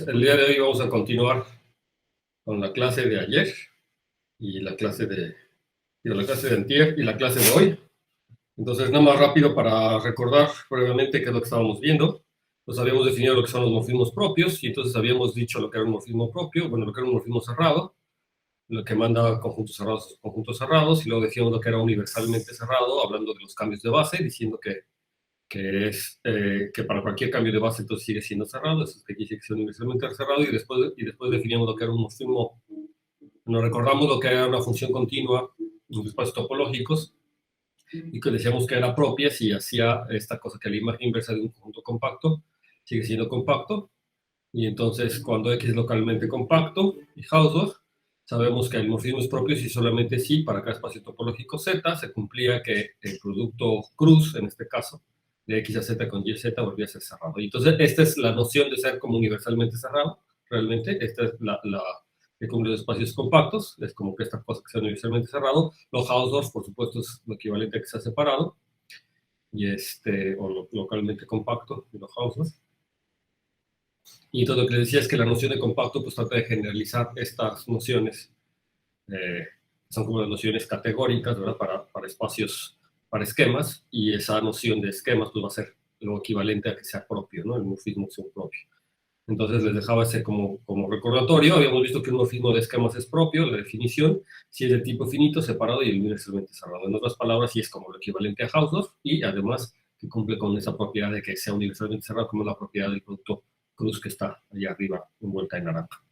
Entonces, el día de hoy vamos a continuar con la clase de ayer y la clase de antier y la clase de hoy. Entonces, nada más rápido para recordar brevemente qué es lo que estábamos viendo. Pues habíamos definido lo que son los morfismos propios y entonces habíamos dicho lo que era un morfismo propio, bueno, lo que era un morfismo cerrado, lo que manda conjuntos cerrados, y luego decíamos lo que era universalmente cerrado, hablando de los cambios de base, diciendo que para cualquier cambio de base entonces sigue siendo cerrado, eso es que aquí sigue siendo universalmente cerrado, y después definimos lo que era un morfismo, nos recordamos lo que era una función continua en espacios topológicos, y que decíamos que era propia si hacía esta cosa que la imagen inversa de un conjunto compacto sigue siendo compacto, y entonces cuando X es localmente compacto y Hausdorff, sabemos que el morfismo es propio si solamente si para cada espacio topológico Z se cumplía que el producto cruz, en este caso, de X a Z con Y a Z volvía a ser cerrado. Y entonces esta es la noción de ser como universalmente cerrado, realmente, esta es la que cumple los espacios compactos, es como que esta cosa que sea universalmente cerrado. Los Hausdorff, por supuesto, es lo equivalente a que sea separado, y o localmente compacto, los Hausdorff. Y entonces lo que les decía es que la noción de compacto pues trata de generalizar estas nociones, son como las nociones categóricas, ¿verdad? Para espacios, para esquemas, y esa noción de esquemas pues va a ser lo equivalente a que sea propio, ¿no? El morfismo que sea propio. Entonces les dejaba ese como recordatorio. Habíamos visto que un morfismo de esquemas es propio, la definición, si es de tipo finito, separado y universalmente cerrado. En otras palabras, si es como lo equivalente a Hausdorff, y además que cumple con esa propiedad de que sea universalmente cerrado, como la propiedad del producto cruz que está allá arriba, envuelta en naranja.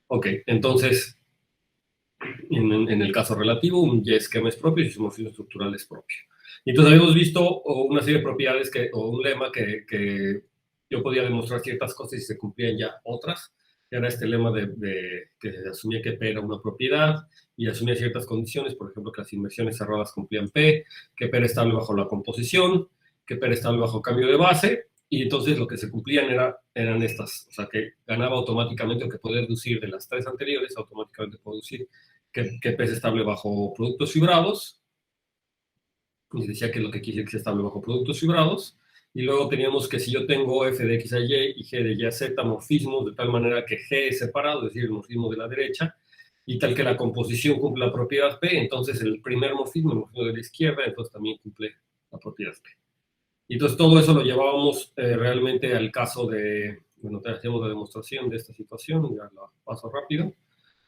Ok, entonces, en el caso relativo, un Y esquema es propio y su morfismo estructural es propio. Y entonces habíamos visto una serie de propiedades o un lema que yo podía demostrar ciertas cosas y se cumplían ya otras. Era este lema que se asumía que P era una propiedad y asumía ciertas condiciones, por ejemplo, que las inversiones cerradas cumplían P, que P era estable bajo la composición, que P era estable bajo cambio de base, y entonces lo que se cumplían eran estas, o sea, que ganaba automáticamente, o que podía deducir de las tres anteriores, automáticamente puedo deducir que P es estable bajo productos fibrados, y decía que lo que quiere decir que es estable bajo productos fibrados, y luego teníamos que si yo tengo f de x a y y g de y a z morfismos de tal manera que g es separado, es decir, el morfismo de la derecha, y tal que la composición cumple la propiedad P, entonces el primer morfismo, el morfismo de la izquierda, entonces también cumple la propiedad P. Y entonces todo eso lo llevábamos realmente al caso de, bueno, hacíamos la demostración de esta situación, ya la paso rápido.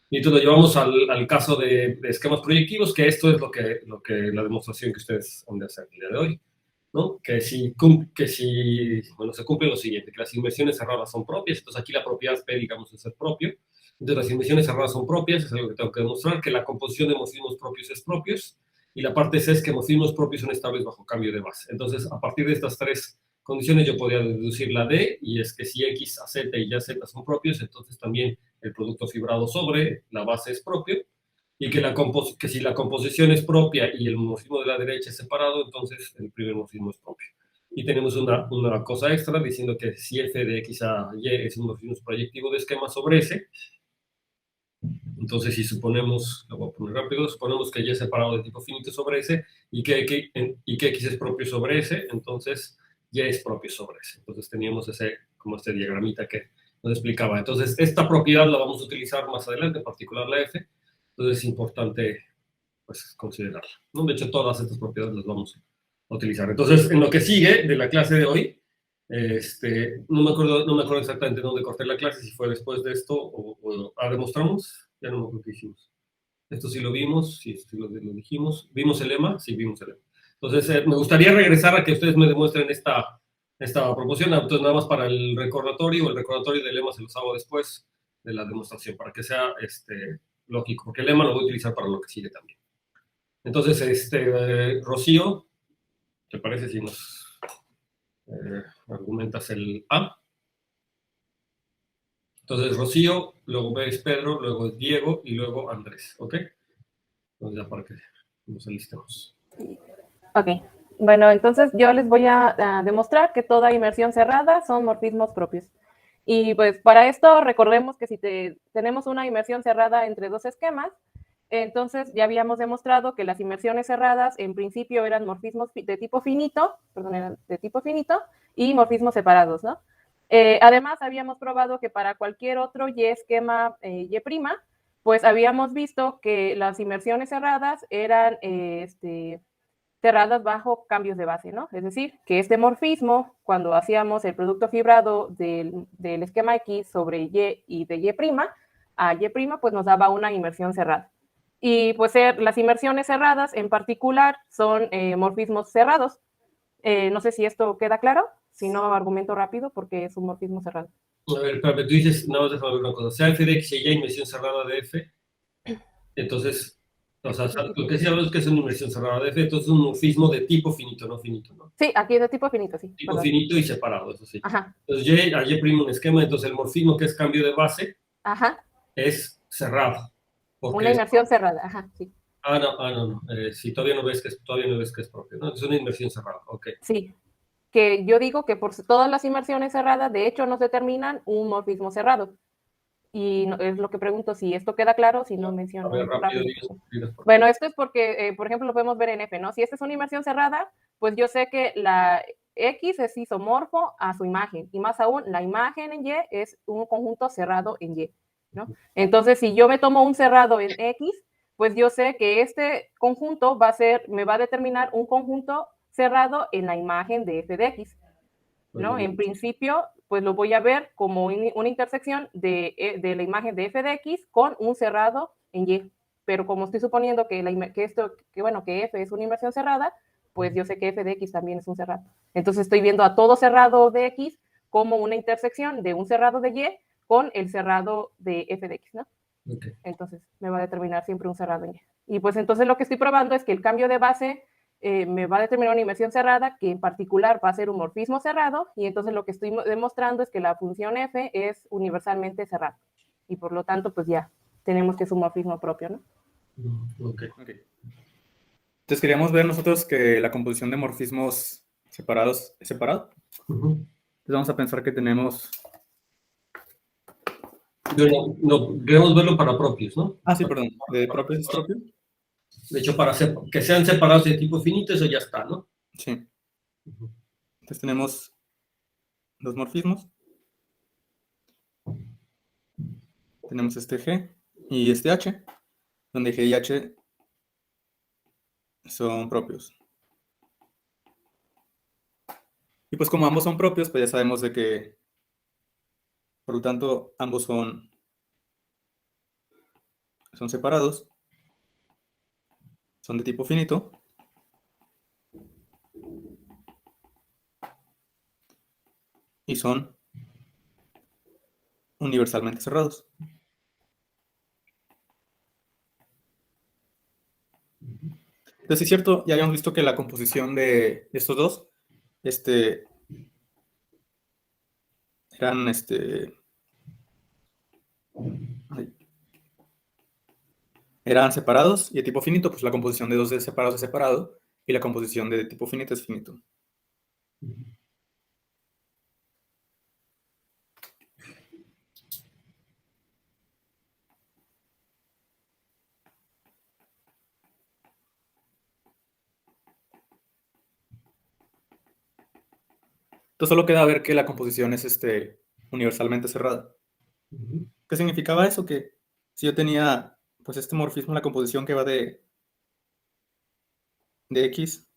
Y entonces lo llevamos al caso de esquemas proyectivos, que esto es lo que la demostración que ustedes han de hacer el día de hoy, ¿no? Que si bueno, se cumple lo siguiente, que las inversiones cerradas son propias, entonces aquí la propiedad P, digamos, es ser propio, entonces las inversiones cerradas son propias, es algo que tengo que demostrar, que la composición de morfismos propios es propios, y la parte C es que morfismos propios son estables bajo cambio de base. Entonces, a partir de estas tres condiciones yo podría deducir la D, y es que si X a Z y Y a Z son propios, entonces también el producto fibrado sobre la base es propio, y que si la composición es propia y el morfismo de la derecha es separado, entonces el primer morfismo es propio. Y tenemos una cosa extra diciendo que si f de x a y es un morfismo proyectivo de esquema sobre S, entonces si suponemos, lo voy a poner rápido, suponemos que y es separado de tipo finito sobre S y que x es propio sobre S, entonces y es propio sobre S. Entonces teníamos como este diagramita que nos explicaba. Entonces esta propiedad la vamos a utilizar más adelante, en particular la F, entonces es importante pues considerarla, ¿no? De hecho, todas estas propiedades las vamos a utilizar. Entonces, en lo que sigue de la clase de hoy, no me acuerdo exactamente dónde corté la clase, si fue después de esto o demostramos, ya no me acuerdo qué hicimos. Esto sí lo vimos, sí lo dijimos. ¿Vimos el lema? Sí, vimos el lema. Entonces, me gustaría regresar a que ustedes me demuestren esta proporción. Entonces, nada más para el recordatorio del lema se los hago después de la demostración, para que sea lógico, porque el lema lo voy a utilizar para lo que sigue también. Entonces, Rocío, ¿te parece si nos argumentas el A? Entonces, Rocío, luego B es Pedro, luego es Diego y luego Andrés, ¿ok? Entonces, ya para que nos alistemos. Ok, bueno, entonces yo les voy a demostrar que toda inmersión cerrada son morfismos propios. Y pues para esto recordemos que si tenemos una inmersión cerrada entre dos esquemas, entonces ya habíamos demostrado que las inmersiones cerradas en principio eran morfismos de tipo finito, y morfismos separados, ¿no? Además, habíamos probado que para cualquier otro Y esquema Y', pues habíamos visto que las inmersiones cerradas eran cerradas bajo cambios de base, ¿no? Es decir, que este morfismo, cuando hacíamos el producto fibrado del esquema X sobre Y y de Y' a Y', pues nos daba una inmersión cerrada. Y pues las inmersiones cerradas en particular son morfismos cerrados. No sé si esto queda claro, si no argumento rápido porque es un morfismo cerrado. A ver, espérame, tú dices, no, déjame ver una cosa. Sea f de x y y inmersión cerrada de f, entonces, o sea, lo que sí hablamos es que es una inmersión cerrada de f, entonces es un morfismo de tipo finito, no finito, ¿no? Sí, aquí es de tipo finito, sí. Tipo Perdón. finito y separado, eso sí. Ajá. Entonces, a y' un esquema, entonces el morfismo que es cambio de base Ajá. es cerrado. Una Porque es, inmersión cerrada, ajá, sí. no. Si todavía no ves que es propio, ¿no? Es una inmersión cerrada, ok. Sí, que yo digo que por todas las inmersiones cerradas, de hecho, nos determinan un morfismo cerrado. Y es lo que pregunto si esto queda claro, si no A ver, menciono rápido, rápido. digas por qué. Bueno, esto es porque, por ejemplo, lo podemos ver en F, ¿no? Si esta es una inmersión cerrada, pues yo sé que la X es isomorfo a su imagen, y más aún, la imagen en Y es un conjunto cerrado en Y, ¿no? Entonces, si yo me tomo un cerrado en X, pues yo sé que este conjunto me va a determinar un conjunto cerrado en la imagen de F de X, ¿no? En principio, pues lo voy a ver como una intersección de la imagen de f de x con un cerrado en y. Pero como estoy suponiendo que f es una inversión cerrada, pues yo sé que f de x también es un cerrado. Entonces estoy viendo a todo cerrado de x como una intersección de un cerrado de y con el cerrado de f de x, ¿no? Okay. Entonces me va a determinar siempre un cerrado en y. Y pues entonces lo que estoy probando es que el cambio de base me va a determinar una inmersión cerrada que en particular va a ser un morfismo cerrado, y entonces lo que estoy demostrando es que la función f es universalmente cerrada, y por lo tanto pues ya tenemos que es un morfismo propio, ¿no? Okay. Entonces queríamos ver nosotros que la composición de morfismos separados es separado. Entonces vamos a pensar que tenemos... No, queremos verlo para propios, ¿no? Ah, sí, perdón. ¿De propios es propio? De hecho, para que sean separados de tipo finito, eso ya está, ¿no? Sí. Entonces tenemos dos morfismos. Tenemos este G y este H, donde G y H son propios. Y pues como ambos son propios, pues ya sabemos de que, por lo tanto, ambos son separados, son de tipo finito. Y son universalmente cerrados. Entonces, sí es cierto, ya habíamos visto que la composición de estos dos eran eran separados, y de tipo finito, pues la composición de dos de separados es separado, y la composición de tipo finito es finito. Entonces solo queda ver que la composición es universalmente cerrada. ¿Qué significaba eso? Que si yo tenía pues este morfismo en la composición que va de X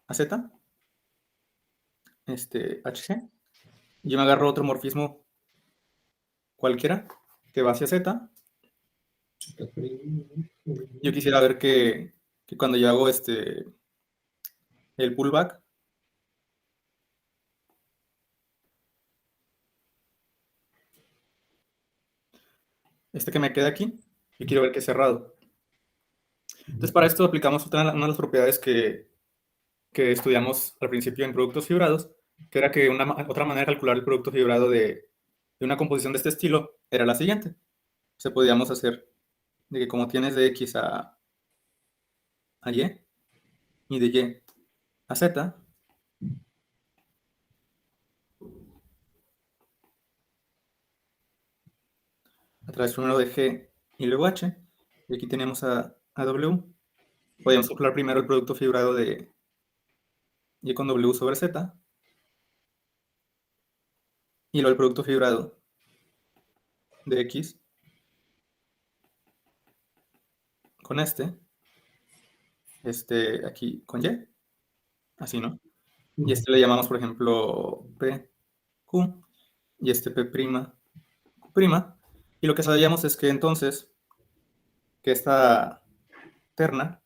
a Z, HG, yo me agarro otro morfismo cualquiera que va hacia Z. Yo quisiera ver que cuando yo hago el pullback, que me queda aquí, yo quiero ver que es cerrado. Entonces para esto aplicamos una de las propiedades que estudiamos al principio en productos fibrados, que era que otra manera de calcular el producto fibrado de una composición de este estilo era la siguiente. Se podíamos hacer de que como tienes de X a Y y de Y a Z, a través primero de G y luego H, y aquí tenemos a W, podíamos calcular primero el producto fibrado de Y con W sobre Z, y luego el producto fibrado de X con este aquí con Y, así, ¿no? Y este le llamamos, por ejemplo, P, Q, y este P', Q'. Y lo que sabíamos es que entonces, que esta terna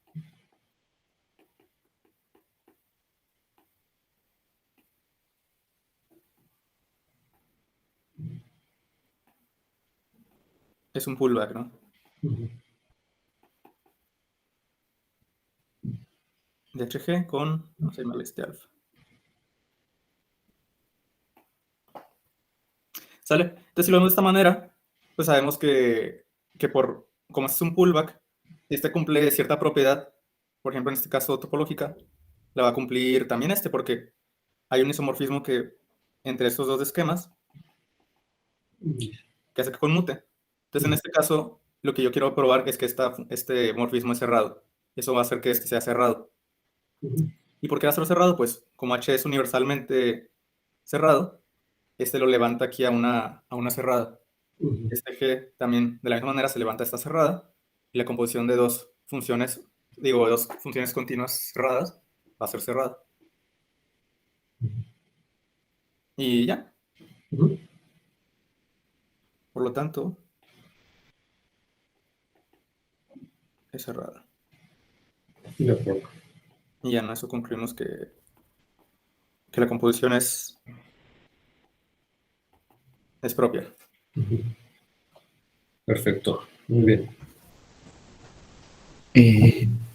es un pullback, ¿no? De HG con, no sé, mal este alfa. ¿Sale? Entonces, si lo vemos de esta manera, pues sabemos que como este es un pullback, si este cumple cierta propiedad, por ejemplo, en este caso topológica, la va a cumplir también porque hay un isomorfismo que entre estos dos esquemas que hace que conmute. Entonces, en este caso, lo que yo quiero probar es que este morfismo es cerrado. Eso va a hacer que este sea cerrado. ¿Y por qué va a ser cerrado? Pues como H es universalmente cerrado, este lo levanta aquí a una cerrada. Este G también de la misma manera se levanta a esta cerrada y la composición de dos funciones continuas cerradas va a ser cerrada. Y ya, por lo tanto, es cerrada. De acuerdo. Y ya en eso concluimos que la composición es propia. Perfecto. Muy bien.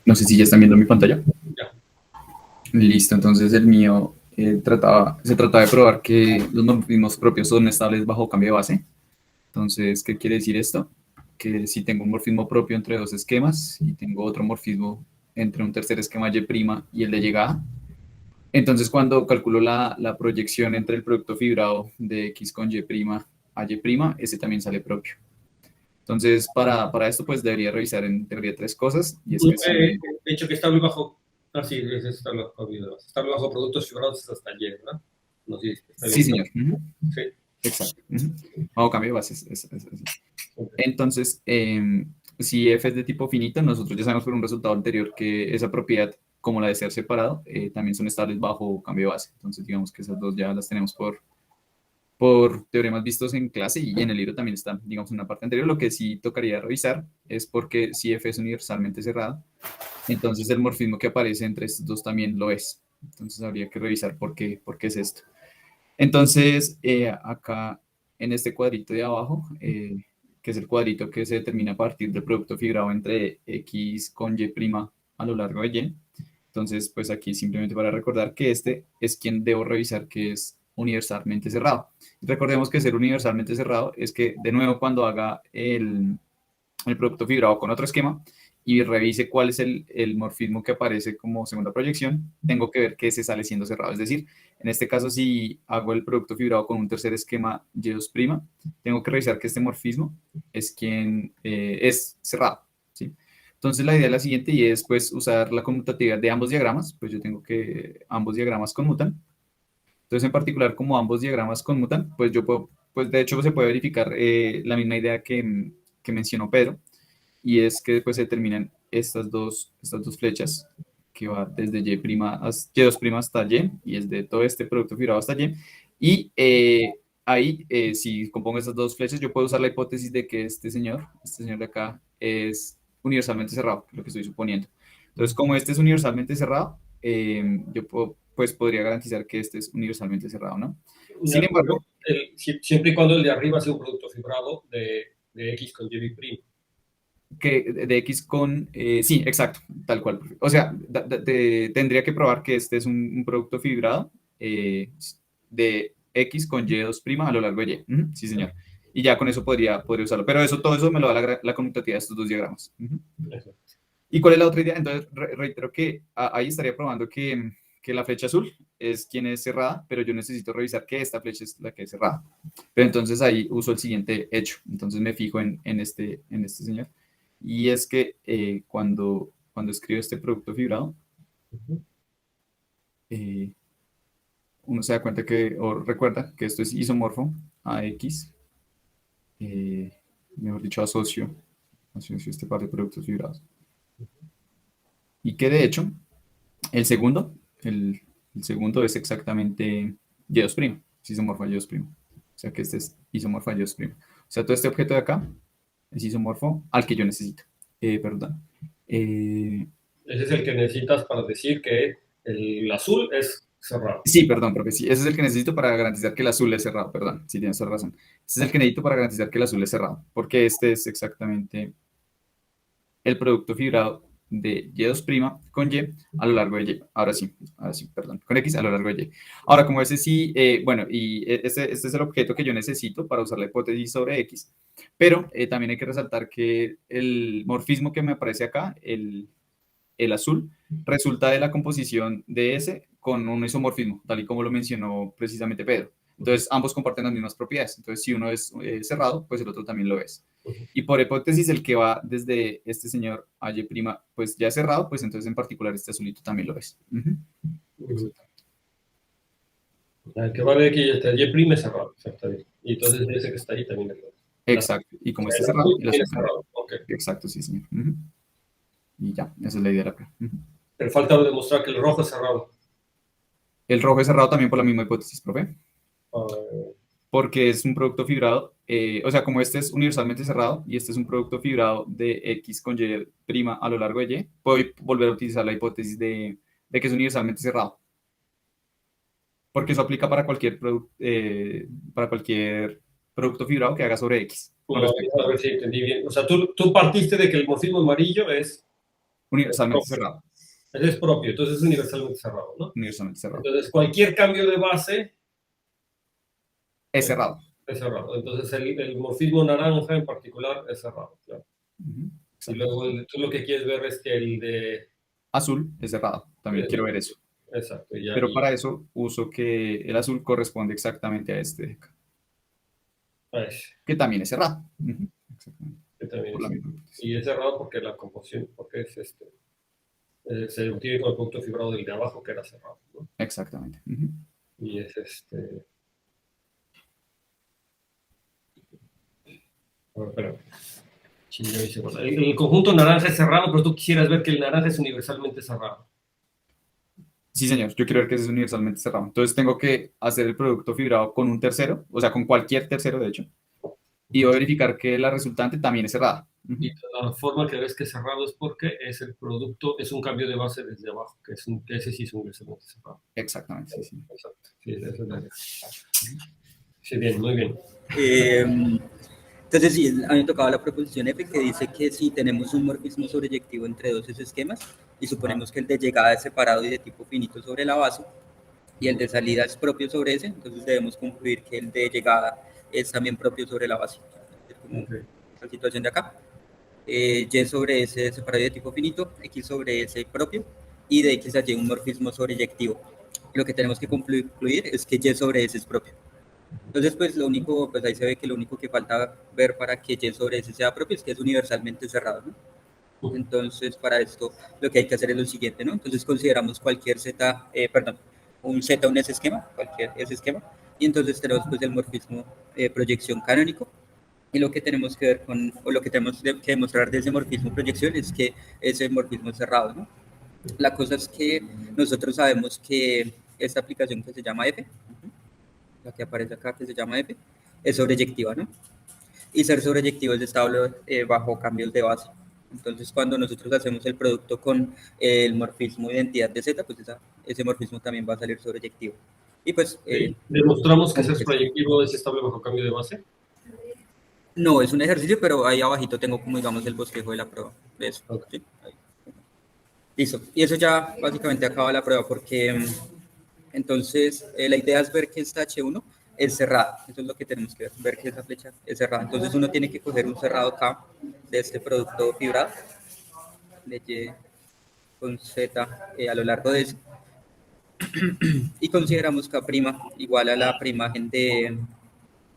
No sé si ya están viendo mi pantalla. Ya. Listo, entonces el mío se trataba de probar que los morfismos propios son estables bajo cambio de base. Entonces, ¿qué quiere decir esto? Que si tengo un morfismo propio entre dos esquemas y tengo otro morfismo entre un tercer esquema Y' y el de llegada, entonces cuando calculo la proyección entre el producto fibrado de X con Y' a Y', ese también sale propio. Entonces, para esto, pues debería revisar en teoría tres cosas. Y es que De hecho, que estable bajo. Ah, sí, es estable bajo. Estable bajo productos fibrados es hasta ayer, ¿verdad? No sé si está sí, bien. señor. Sí. Exacto. Bajo cambio de bases. Entonces, si f es de tipo finito, nosotros ya sabemos por un resultado anterior que esa propiedad, como la de ser separado, también son estables bajo cambio de base. Entonces, digamos que esas dos ya las tenemos por teoremas vistos en clase y en el libro también están, digamos, en una parte anterior. Lo que sí tocaría revisar es porque si f es universalmente cerrado, entonces el morfismo que aparece entre estos dos también lo es. Entonces, habría que revisar por qué es esto. Entonces, acá en este cuadrito de abajo, que es el cuadrito que se determina a partir del producto fibrado entre X con Y' a lo largo de Y. Entonces, pues aquí simplemente para recordar que este es quien debo revisar que es universalmente cerrado. Recordemos que ser universalmente cerrado es que, de nuevo, cuando haga el producto fibrado con otro esquema y revise cuál es el morfismo que aparece como segunda proyección, tengo que ver que ese sale siendo cerrado. Es decir, en este caso, si hago el producto fibrado con un tercer esquema Y2', tengo que revisar que este morfismo es quien es cerrado, ¿sí? Entonces, la idea es la siguiente y es pues usar la conmutatividad de ambos diagramas. Pues yo tengo que ambos diagramas conmutan. Entonces, en particular, como ambos diagramas conmutan, pues yo puedo, pues de hecho se puede verificar la misma idea que mencionó Pedro, y es que después se determinan estas dos flechas que va desde Y', hasta Y es de todo este producto fibrado hasta Y. Y ahí, si compongo estas dos flechas, yo puedo usar la hipótesis de que este señor de acá, es universalmente cerrado, lo que estoy suponiendo. Entonces, como este es universalmente cerrado, pues podría garantizar que este es universalmente cerrado, ¿no? Sin embargo, Siempre y cuando el de arriba sea un producto fibrado de X con Y'. que de X con... sí, exacto, tal cual. O sea, tendría que probar que este es un producto fibrado de X con Y2' a lo largo de Y. Sí, señor. Y ya con eso podría usarlo. Pero todo eso me lo da la conmutatividad de estos dos diagramas. ¿Y cuál es la otra idea? Entonces, reitero que ahí estaría probando que la flecha azul es quien es cerrada, pero yo necesito revisar que esta flecha es la que es cerrada. Pero entonces ahí uso el siguiente hecho. Entonces me fijo en este señor. Y es que cuando escribo este producto fibrado, uno se da cuenta que, o recuerda que esto es isomorfo a X, mejor dicho, asocio este par de productos fibrados. Y que de hecho, el segundo es exactamente Y2', es isomorfo a Y2'. O sea que este es isomorfo a Y2'. O sea, todo este objeto de acá es isomorfo al que yo necesito. Perdón. Ese es el que necesitas para decir que el azul es cerrado. Sí, perdón, profe, sí. Ese es el que necesito para garantizar que el azul es cerrado, perdón. Sí, tienes toda razón. Ese es el que necesito para garantizar que el azul es cerrado, porque este es exactamente el producto fibrado de Y2' con Y a lo largo de Y. Ahora sí, perdón, con X a lo largo de Y. Ahora, como ese sí, bueno, y este es el objeto que yo necesito para usar la hipótesis sobre X, pero también hay que resaltar que el morfismo que me aparece acá, el azul, resulta de la composición de S con un isomorfismo, tal y como lo mencionó precisamente Pedro. Entonces, ambos comparten las mismas propiedades. Entonces, si uno es cerrado, pues el otro también lo es. Y por hipótesis, el que va desde este señor a Y', pues ya es cerrado, pues entonces en particular este azulito también lo es. El que va de aquí hasta Y' es cerrado, exactamente. Y entonces ese que está ahí también es cerrado. Exacto. Y como El está cerrado, azul también es cerrado. Ok. Exacto, sí, señor. Y ya, esa es la idea de la prueba. Pero falta demostrar que el rojo es cerrado. El rojo es cerrado también por la misma hipótesis, profe. Ah, Porque es un producto fibrado, o sea, como este es universalmente cerrado y este es un producto fibrado de X con Y' a lo largo de Y, puedo volver a utilizar la hipótesis de que es universalmente cerrado. Porque eso aplica para cualquier producto fibrado que haga sobre X. a ver si entendí bien. O sea, tú partiste de que el morfismo amarillo es Universalmente cerrado. Ese es propio, entonces es universalmente cerrado, ¿no? Universalmente cerrado. Entonces, cualquier cambio de base Es cerrado. es cerrado. Entonces, el morfismo naranja en particular es cerrado, claro. Y luego tú lo que quieres ver es que el de azul es cerrado. También quiero ver eso. Exacto. Pero para eso uso que el azul corresponde exactamente a este de acá. A ese. Que también es cerrado. Exactamente. Que también Por la es. misma hipótesis. Y es cerrado porque la composición, porque es se obtiene con el producto fibrado del de abajo que era cerrado, ¿no? Exactamente. Y es A ver, espera. Sí, ya hice cosa. El conjunto naranja es cerrado, pero tú quisieras ver que el naranja es universalmente cerrado. Sí, señor, yo quiero ver que es universalmente cerrado. Entonces tengo que hacer el producto fibrado con un tercero, o sea, con cualquier tercero, de hecho, y voy a verificar que la resultante también es cerrada. Y la forma que ves que es cerrado es porque es el producto, es un cambio de base desde abajo, que ese sí es universalmente cerrado. Exactamente, sí, sí. Exacto. Sí, esa es la idea. Sí, bien, muy bien. Entonces, sí, a mí me tocaba la proposición F que dice que si tenemos un morfismo sobreyectivo entre dos esquemas y suponemos que el de llegada es separado y de tipo finito sobre la base y el de salida es propio sobre ese, entonces debemos concluir que el de llegada es también propio sobre la base. Es como la situación de acá. Y sobre S separado y de tipo finito, X sobre S propio y de X a Y un morfismo sobreyectivo. Lo que tenemos que concluir es que Y sobre S es propio. Entonces, pues lo único, pues ahí se ve que lo único que falta ver para que Y sobre S sea propio es que es universalmente cerrado, ¿no? Entonces, para esto lo que hay que hacer es lo siguiente, ¿no? Entonces consideramos cualquier Z, un Z, un S esquema, cualquier S esquema, y entonces tenemos pues el morfismo proyección canónico, y lo que tenemos que ver con, o lo que tenemos que demostrar de ese morfismo proyección es que ese morfismo es cerrado, ¿no? La cosa es que nosotros sabemos que esta aplicación que se llama F, la que aparece acá, que se llama F, es sobreyectiva, ¿no? Y ser sobreyectivo es estable bajo cambios de base. Entonces, cuando nosotros hacemos el producto con el morfismo identidad de Z, pues ese morfismo también va a salir sobreyectivo. Y pues... ¿demostramos que ser proyectivo es estable bajo cambio de base? No, es un ejercicio, pero ahí abajito tengo como, digamos, el bosquejo de la prueba. De eso. Okay. ¿Sí? Listo. Y eso ya básicamente acaba la prueba, porque entonces la idea es ver que esta H1 es cerrada. Eso es lo que tenemos que ver que esa flecha es cerrada. Entonces uno tiene que coger un cerrado K de este producto fibrado de Y con Z a lo largo de eso. Y consideramos K' igual a la primagen de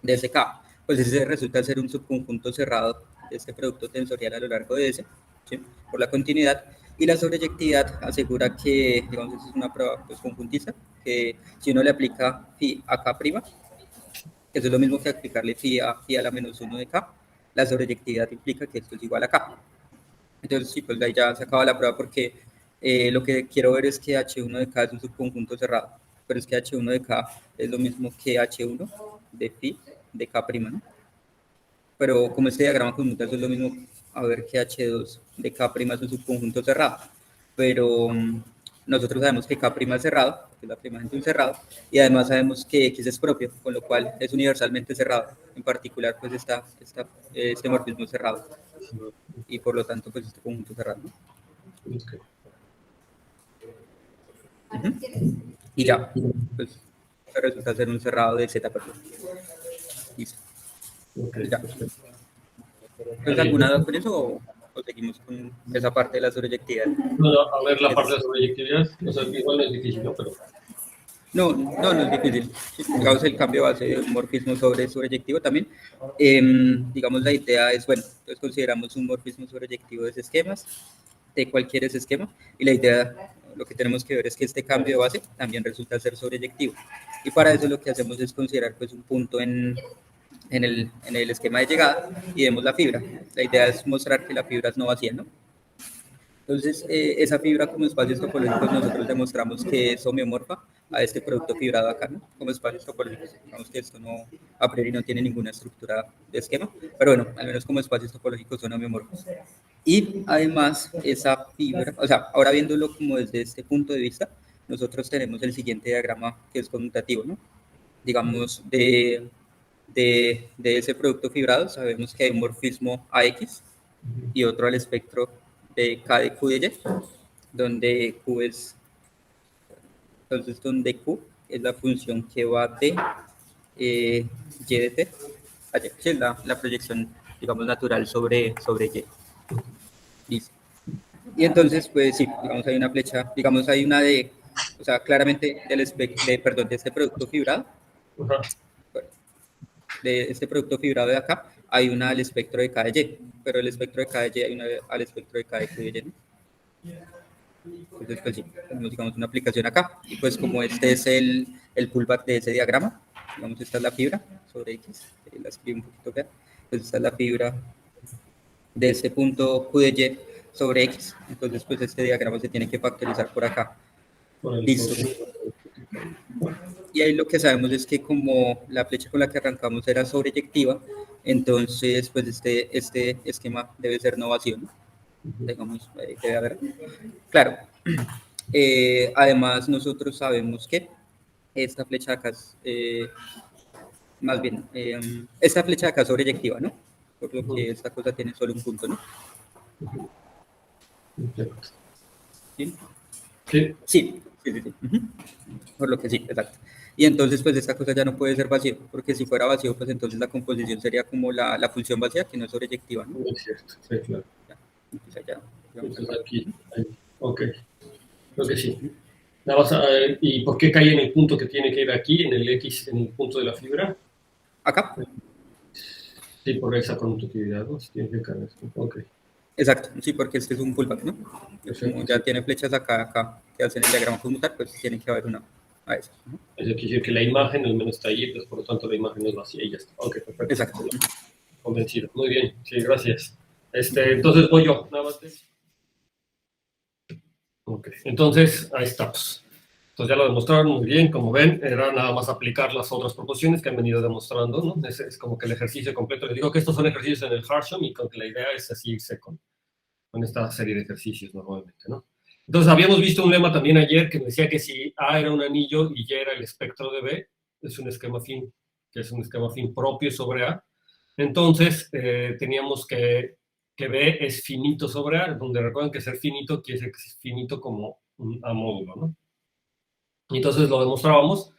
ese K. Pues ese resulta ser un subconjunto cerrado de este producto tensorial a lo largo de ese, ¿sí? Por la continuidad. Y la sobreyectividad asegura que, digamos, es una prueba pues, conjuntista, que si uno le aplica phi a k', que eso es lo mismo que aplicarle phi a la menos 1 de k, la sobreyectividad implica que esto es igual a k. Entonces, sí, pues ahí ya se acaba la prueba porque lo que quiero ver es que H1 de k es un subconjunto cerrado, pero es que H1 de k es lo mismo que H1 de phi de k', ¿no? Pero como este diagrama conmuta, eso es lo mismo a ver que H2 de K' es un subconjunto cerrado. Pero nosotros sabemos que K' es cerrado, que es la prima de un cerrado, y además sabemos que X es propio, con lo cual es universalmente cerrado. En particular, pues está este morfismo cerrado. Y por lo tanto, pues este conjunto cerrado, ¿no? Y ya, pues resulta ser un cerrado de Z perfecto. Listo. Ya. ¿Tienes alguna duda con eso o seguimos con esa parte de la sobreyectividad? No, a ver la parte de la sobreyectividad, o sea, igual no es difícil, ¿no? Pero... No es difícil. Digamos, el cambio base de un morfismo sobreyectivo también. Digamos, la idea es, bueno, entonces consideramos un morfismo sobreyectivo de esquemas, de cualquier ese esquema, y la idea, lo que tenemos que ver es que este cambio de base también resulta ser sobreyectivo. Y para eso lo que hacemos es considerar pues un punto en el esquema de llegada y vemos la fibra. La idea es mostrar que la fibra es no vacía, ¿no? Entonces, esa fibra como espacios topológicos nosotros demostramos que es homeomorfa a este producto fibrado acá, ¿no? Como espacios topológicos. Digamos que esto no, a priori no tiene ninguna estructura de esquema, pero bueno, al menos como espacios topológicos son homeomorfos. Y además, esa fibra, o sea, ahora viéndolo como desde este punto de vista, nosotros tenemos el siguiente diagrama que es conmutativo, ¿no? Digamos, de ese producto fibrado sabemos que hay un morfismo AX y otro al espectro de K de Q de Y, donde Q es, entonces donde Q es la función que va de Y de T, que es la proyección, digamos, natural sobre Y. Listo. Y entonces, pues sí, digamos, hay una flecha, digamos, hay una de, o sea, claramente del perdón, de este producto fibrado, de este producto fibrado de acá, hay una al espectro de K de Y, pero el espectro de K de Y hay una al espectro de K de Q de Y, ¿no? Entonces, pues sí, tenemos, digamos, una aplicación acá, y pues como este es el pullback de ese diagrama, digamos, esta es la fibra sobre X, la escribo un poquito acá, pues esta es la fibra de ese punto Q de Y sobre X, entonces pues este diagrama se tiene que factorizar por acá. Listo. Y ahí lo que sabemos es que como la flecha con la que arrancamos era sobreyectiva, entonces pues este esquema debe ser no vacío, ¿no? Digamos, debe haber. Claro. Además nosotros sabemos que esta flecha acá es, más bien, esta flecha acá es sobreyectiva, ¿no? Por lo que esta cosa tiene solo un punto, ¿no? ¿Sí? Sí. Por lo que sí, exacto. Y entonces, pues, esta cosa ya no puede ser vacío, porque si fuera vacío, pues, entonces la composición sería como la función vacía, que no es sobreyectiva, ¿no? Es cierto, sí, claro. Ya. Entonces, ya, entonces, aquí, ahí. Ok, creo que sí. Nada más, ¿y por qué cae en el punto que tiene que ir aquí, en el X, en el punto de la fibra? ¿Acá? Sí, por esa conmutatividad, ¿no? Si tiene que caer. Ok. Exacto, sí, porque este es un pullback, ¿no? Como ya tiene flechas acá, que hacen el diagrama conmutar, pues tiene que haber una a eso, ¿no? Es decir, que la imagen al menos está ahí, pues por lo tanto la imagen es vacía y ya está. Ok, perfecto. Exacto. Convencido. Muy bien, sí, gracias. Entonces voy yo, nada más. Ok, entonces ahí estamos. Entonces ya lo demostraron muy bien, como ven, era nada más aplicar las otras proporciones que han venido demostrando, ¿no? Es como que el ejercicio completo. Les digo que estos son ejercicios en el Harsham y que la idea es así irse con esta serie de ejercicios normalmente, ¿no? Entonces habíamos visto un lema también ayer que decía que si A era un anillo y Y era el espectro de B, es un esquema afín, que es un esquema afín propio sobre A. Entonces teníamos que B es finito sobre A, donde recuerden que ser finito quiere decir que es finito como un A módulo, ¿no? Y entonces lo demostrábamos.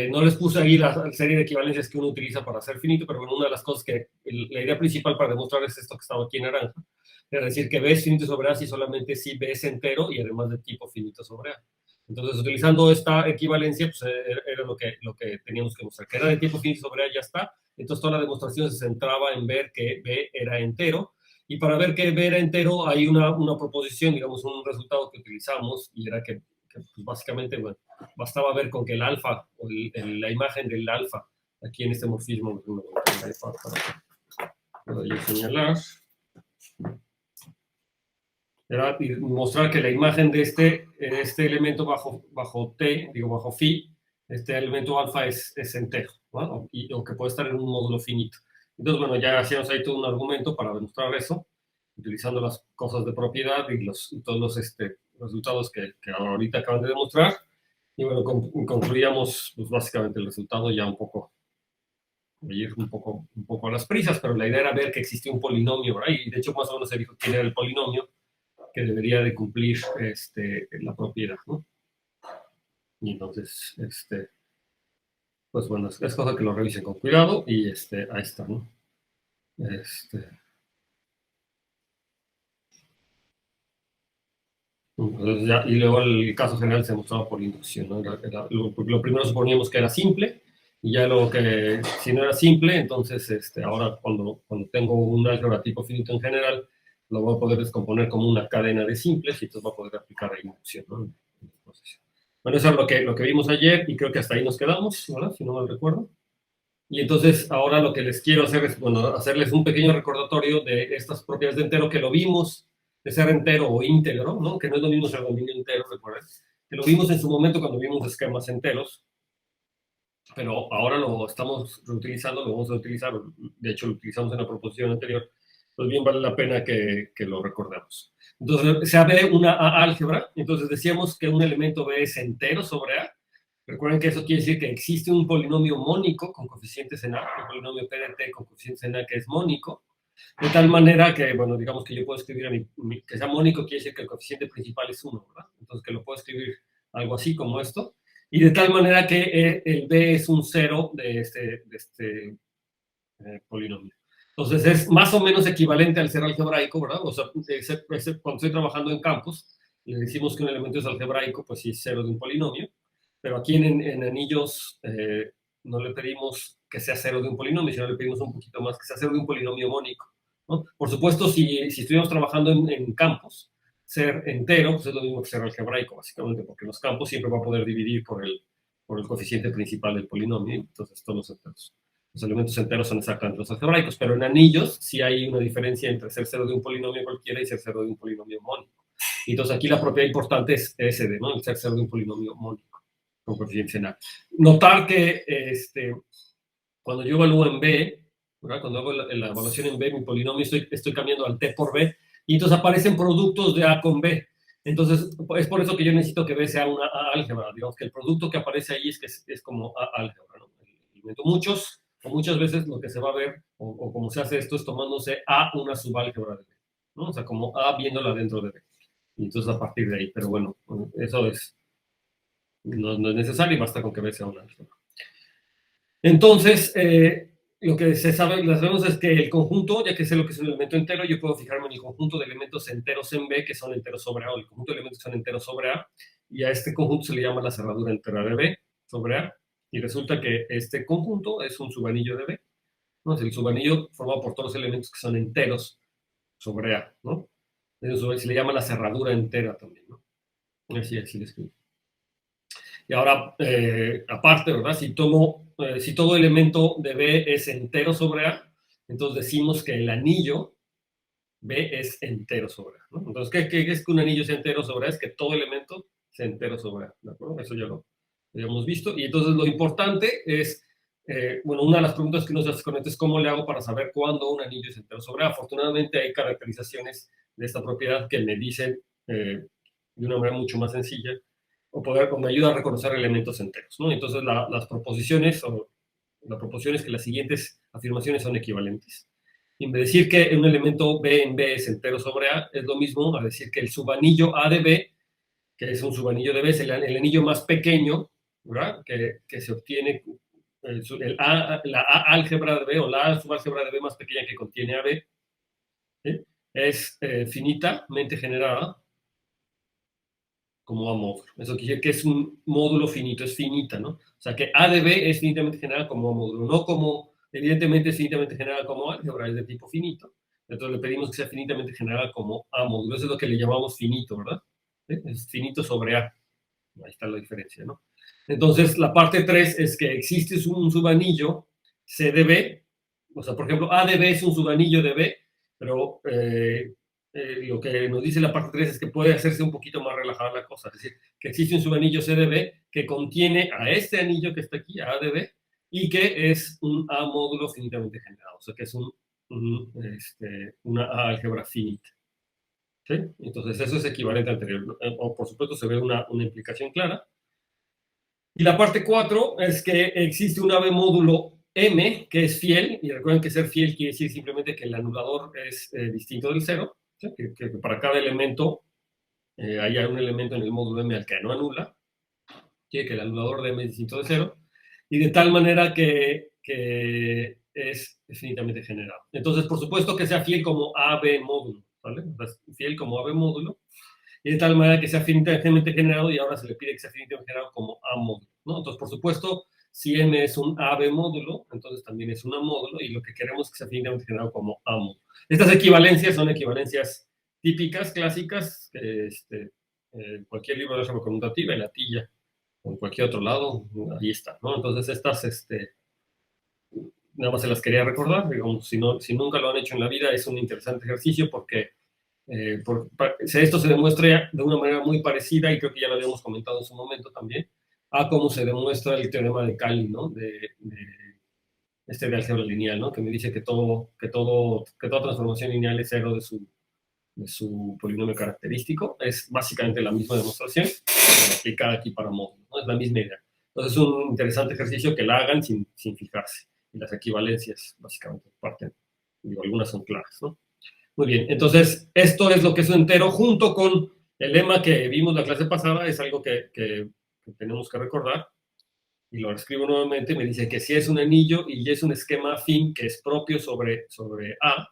No les puse ahí la serie de equivalencias que uno utiliza para hacer finito, pero bueno, una de las cosas que la idea principal para demostrar es esto que estaba aquí en naranja. Es decir, que B es finito sobre A si solamente si B es entero y además de tipo finito sobre A. Entonces, utilizando esta equivalencia, pues era lo que teníamos que mostrar, que era de tipo finito sobre A, ya está. Entonces, toda la demostración se centraba en ver que B era entero Y para ver que B era entero, hay una proposición, digamos, un resultado que utilizamos, y era que pues, básicamente, bueno, bastaba ver con que el alfa, o la imagen del alfa, aquí en este morfismo, puedo yo señalar, era mostrar que la imagen de este elemento bajo T, digo, bajo phi, este elemento alfa es entero, ¿no? O que puede estar en un módulo finito. Entonces, bueno, ya hacíamos ahí todo un argumento para demostrar eso, utilizando las cosas de propiedad y todos los resultados que ahorita acaban de demostrar. Y bueno, concluíamos pues, básicamente el resultado ya un poco a las prisas, pero la idea era ver que existía un polinomio, ¿verdad? Y de hecho más o menos se dijo quién era el polinomio que debería de cumplir la propiedad, ¿no? Y entonces, pues bueno, es cosa que lo revisen con cuidado y ahí está, ¿no? Entonces ya, y luego el caso general se mostraba por inducción, ¿no? Lo primero suponíamos que era simple, y ya luego que si no era simple, entonces ahora cuando tengo un álgebra tipo finito en general, lo voy a poder descomponer como una cadena de simples y entonces va a poder aplicar la inducción, ¿no? Bueno, eso es lo que vimos ayer y creo que hasta ahí nos quedamos, ¿verdad? Si no mal recuerdo. Y entonces ahora lo que les quiero hacer es, bueno, hacerles un pequeño recordatorio de estas propiedades de entero que lo vimos, de ser entero o íntegro, ¿no? Que no es lo mismo ser dominio entero, recuerden. Que lo vimos en su momento cuando vimos esquemas enteros, pero ahora lo estamos reutilizando, lo vamos a utilizar, de hecho lo utilizamos en la proposición anterior, pues bien vale la pena que lo recordemos. Entonces, sea B una álgebra, entonces decíamos que un elemento B es entero sobre A. Recuerden que eso quiere decir que existe un polinomio mónico con coeficientes en A, un polinomio P de T con coeficientes en A que es mónico, de tal manera que, bueno, digamos que yo puedo escribir que sea mónico quiere decir que el coeficiente principal es 1, ¿verdad? Entonces que lo puedo escribir algo así como esto, y de tal manera que el B es un cero de este polinomio. Entonces es más o menos equivalente al ser algebraico, ¿verdad? O sea, cuando estoy trabajando en campos, le decimos que un elemento es algebraico, pues sí es cero de un polinomio, pero aquí en anillos no le pedimos que sea cero de un polinomio, sino le pedimos un poquito más que sea cero de un polinomio mónico, ¿no? Por supuesto, si estuviéramos trabajando en campos, ser entero pues es lo mismo que ser algebraico, básicamente, porque los campos siempre va a poder dividir por el coeficiente principal del polinomio, entonces todos los elementos enteros son exactamente los algebraicos, pero en anillos sí hay una diferencia entre ser cero de un polinomio cualquiera y ser cero de un polinomio mónico. Entonces aquí la propiedad importante es SD, ¿no? El ser cero de un polinomio mónico con coeficiente en A. Notar que cuando yo evalúo en B, ¿verdad? Cuando hago la evaluación en B, mi polinomio estoy cambiando al T por B, y entonces aparecen productos de A con B. Entonces, es por eso que yo necesito que B sea una álgebra. Digamos que el producto que aparece ahí es como álgebra, ¿no? Muchas veces lo que se va a ver, o como se hace esto, es tomándose A una subálgebra de B, ¿no? O sea, como A viéndola dentro de B. Y entonces a partir de ahí, pero bueno, eso no es necesario y basta con que B sea una álgebra. Entonces, lo que sabemos es que el conjunto, ya que sé lo que es un elemento entero, yo puedo fijarme en el conjunto de elementos enteros en B, que son enteros sobre A, o el conjunto de elementos que son enteros sobre A, y a este conjunto se le llama la cerradura entera de B sobre A, y resulta que este conjunto es un subanillo de B, ¿no? Es el subanillo formado por todos los elementos que son enteros sobre A, ¿no? Eso se le llama la cerradura entera también, ¿no? Así le escribo. Y ahora, aparte, ¿verdad? Si todo elemento de B es entero sobre A, entonces decimos que el anillo B es entero sobre A, ¿no? Entonces, ¿qué es que un anillo sea entero sobre A? Es que todo elemento sea entero sobre A, ¿de acuerdo? Eso ya lo habíamos visto. Y entonces lo importante es, bueno, una de las preguntas que nos hace con esto es cómo le hago para saber cuándo un anillo es entero sobre A. Afortunadamente hay caracterizaciones de esta propiedad que me dicen de una manera mucho más sencilla, o me ayuda a reconocer elementos enteros, ¿no? Entonces las proposiciones, la proposición es que las siguientes afirmaciones son equivalentes. Y decir que un elemento B en B es entero sobre A es lo mismo a decir que el subanillo A de B, que es un subanillo de B, es el anillo más pequeño, ¿verdad? Que se obtiene la A álgebra de B, o la A subálgebra de B más pequeña que contiene a B, ¿sí? Es finitamente generada como A módulo. Eso quiere decir que es un módulo finito, es finita, ¿no? O sea, que A de B es finitamente generada como A módulo, no como, evidentemente es finitamente generada como álgebra, es de tipo finito, Entonces le pedimos que sea finitamente generada como A módulo. Eso es lo que le llamamos finito, ¿verdad? ¿Sí? Es finito sobre A. Ahí está la diferencia, ¿no? Entonces, la parte 3 es que existe un subanillo C de B. O sea, por ejemplo, A de B es un subanillo de B, pero lo que nos dice la parte 3 es que puede hacerse un poquito más relajada la cosa. Es decir, que existe un subanillo C de B que contiene a este anillo que está aquí, a de B, y que es un A módulo finitamente generado. O sea, que es una A álgebra finita. ¿Sí? Entonces, eso es equivalente al anterior. O, por supuesto, se ve una implicación clara. Y la parte 4 es que existe un AB módulo M que es fiel, y recuerden que ser fiel quiere decir simplemente que el anulador es distinto del cero, ¿sí? que para cada elemento hay un elemento en el módulo M al que no anula, ¿sí? Que el anulador de M es distinto de cero, y de tal manera que es finitamente generado. Entonces, por supuesto que sea fiel como AB módulo, ¿vale? Entonces, fiel como AB módulo, y de tal manera que sea finitamente generado, y ahora se le pide que sea finitamente generado como A módulo, ¿no? Entonces, por supuesto, si M es un AB módulo, entonces también es un A módulo, y lo que queremos es que sea finitamente generado como A módulo. Estas equivalencias son equivalencias típicas, clásicas, cualquier libro de álgebra conmutativa, en la tilla, o en cualquier otro lado, ahí está, ¿no? Entonces, estas, nada más se las quería recordar, digamos, si nunca lo han hecho en la vida, es un interesante ejercicio porque esto se demuestra de una manera muy parecida, y creo que ya lo habíamos comentado en su momento también, a cómo se demuestra el teorema de Cayley, ¿no? De álgebra lineal, ¿no? Que me dice que toda transformación lineal es cero de su polinomio característico. Es básicamente la misma demostración, aplicada aquí para módulos, ¿no? Es la misma idea. Entonces es un interesante ejercicio que la hagan sin fijarse. Y las equivalencias, básicamente, parten. Digo, algunas son claras, ¿no? Muy bien, entonces esto es lo que es un entero, junto con el lema que vimos la clase pasada. Es algo que tenemos que recordar, y lo escribo nuevamente. Me dice que si es un anillo y es un esquema afín que es propio sobre A,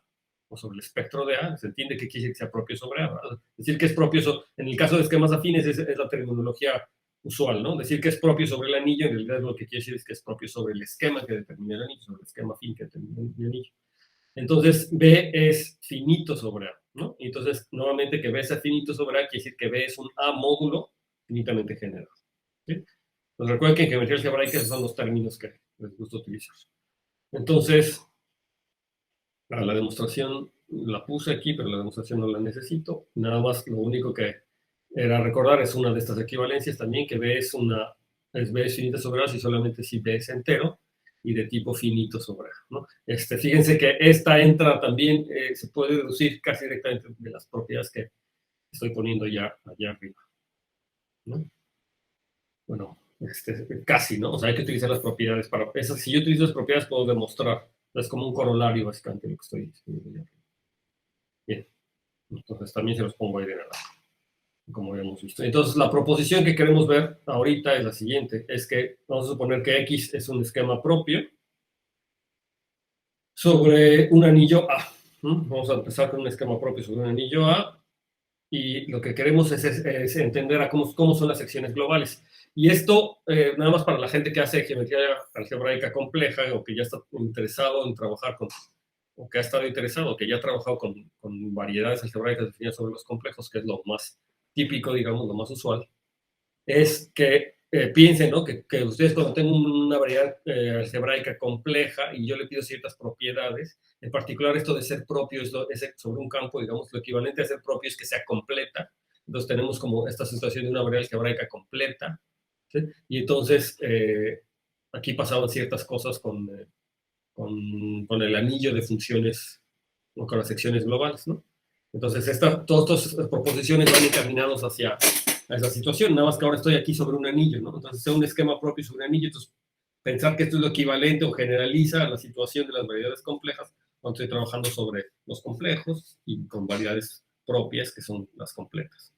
o sobre el espectro de A, se entiende que quiere decir que sea propio sobre A, ¿verdad? Decir que es propio, en el caso de esquemas afines es la terminología usual, ¿no? Decir que es propio sobre el anillo, en realidad lo que quiere decir es que es propio sobre el esquema que determina el anillo, sobre el esquema afín que determina el anillo. Entonces, B es finito sobre A, ¿no? Y entonces, nuevamente, que B sea finito sobre A quiere decir que B es un A módulo finitamente generado. ¿Sí? Pues recuerden que en geometría algebraica esos son los términos que les gusta utilizar. Entonces, para la demostración la puse aquí, pero la demostración no la necesito. Nada más, lo único que era recordar es una de estas equivalencias también, que B es finita sobre A si solamente si B es entero, y de tipo finito sobre A, ¿no? Fíjense que esta entra también, se puede deducir casi directamente de las propiedades que estoy poniendo ya allá arriba, ¿no? Bueno, casi, ¿no? O sea, hay que utilizar las propiedades para esas. Si yo utilizo las propiedades, puedo demostrar. Es como un corolario, básicamente, lo que estoy escribiendo allá arriba. Bien, entonces también se los pongo ahí de nada, como habíamos visto. Entonces, la proposición que queremos ver ahorita es la siguiente, es que vamos a suponer que X es un esquema propio sobre un anillo A. Vamos a empezar con un esquema propio sobre un anillo A, y lo que queremos es entender cómo son las secciones globales. Y esto, nada más para la gente que hace geometría algebraica compleja, o que ya está interesado en trabajar o que ha estado interesado, que ya ha trabajado con variedades algebraicas definidas sobre los complejos, que es lo más típico, digamos, lo más usual, es que piensen, ¿no? Que ustedes, cuando tengan una variedad algebraica compleja y yo le pido ciertas propiedades, en particular esto de ser propio es sobre un campo, digamos, lo equivalente a ser propio es que sea completa. Entonces tenemos como esta situación de una variedad algebraica completa, ¿sí? Y entonces aquí pasaban ciertas cosas con el anillo de funciones, o con las secciones globales, ¿no? Entonces, todas estas proposiciones van encaminados hacia esa situación, nada más que ahora estoy aquí sobre un anillo, ¿no? Entonces, es un esquema propio sobre un anillo. Entonces, pensar que esto es lo equivalente o generaliza a la situación de las variedades complejas cuando estoy trabajando sobre los complejos y con variedades propias que son las completas.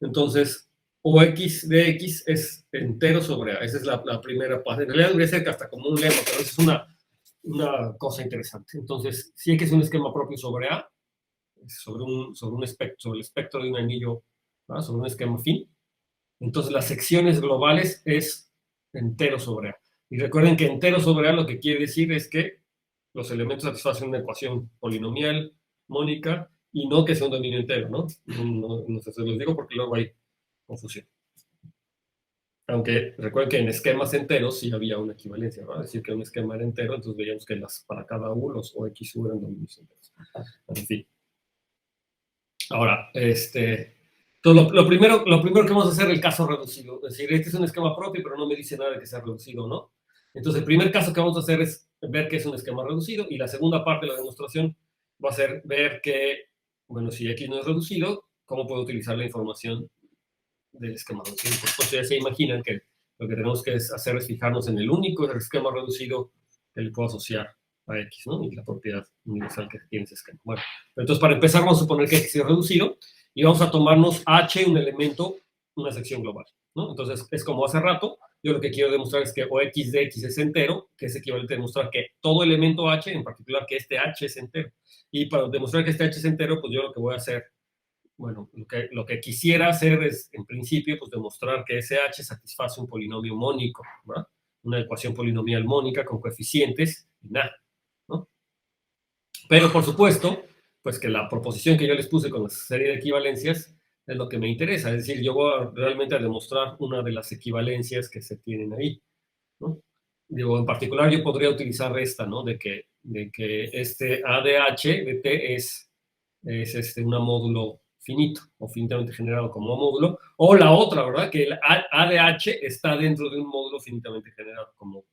Entonces, o X de X es entero sobre A. Esa es la primera parte. En realidad debería ser hasta como un lema, pero es una cosa interesante. Entonces, si X es un esquema propio sobre A, sobre el espectro de un anillo, ¿verdad? Sobre un esquema afín, entonces las secciones globales es entero sobre A. Y recuerden que entero sobre A lo que quiere decir es que los elementos satisfacen una ecuación polinomial mónica y no que sea un dominio entero, ¿no? No sé, se los digo porque luego hay confusión. Aunque recuerden que en esquemas enteros sí había una equivalencia, ¿no? Es decir, que un esquema era entero, entonces veíamos que para cada U los OXU eran dominios enteros. En fin. Ahora, entonces lo primero que vamos a hacer es el caso reducido. Es decir, este es un esquema propio, pero no me dice nada de que sea reducido, ¿no? Entonces, el primer caso que vamos a hacer es ver que es un esquema reducido, y la segunda parte de la demostración va a ser ver que, bueno, si X no es reducido, ¿cómo puedo utilizar la información del esquema reducido? Por supuesto, ya se imaginan que lo que tenemos que hacer es fijarnos en el único esquema reducido que le puedo asociar a X, ¿no? Y la propiedad universal que tiene ese esquema. Bueno, entonces para empezar vamos a suponer que X es reducido y vamos a tomarnos H, un elemento, una sección global, ¿no? Entonces es como hace rato, yo lo que quiero demostrar es que OX de X es entero, que es equivalente a demostrar que todo elemento H, en particular que este H es entero. Y para demostrar que este H es entero, pues yo lo que voy a hacer, bueno, lo que quisiera hacer es, en principio, pues demostrar que ese H satisface un polinomio mónico, ¿verdad? Una ecuación polinomial mónica con coeficientes y nada, ¿no? Pero, por supuesto, pues que la proposición que yo les puse con la serie de equivalencias es lo que me interesa. Es decir, yo voy realmente a demostrar una de las equivalencias que se tienen ahí, ¿no? Digo, en particular, yo podría utilizar esta, ¿no? De que este A de H de T es un módulo finito o finitamente generado como módulo, o la otra, ¿verdad? Que el A de H está dentro de un módulo finitamente generado como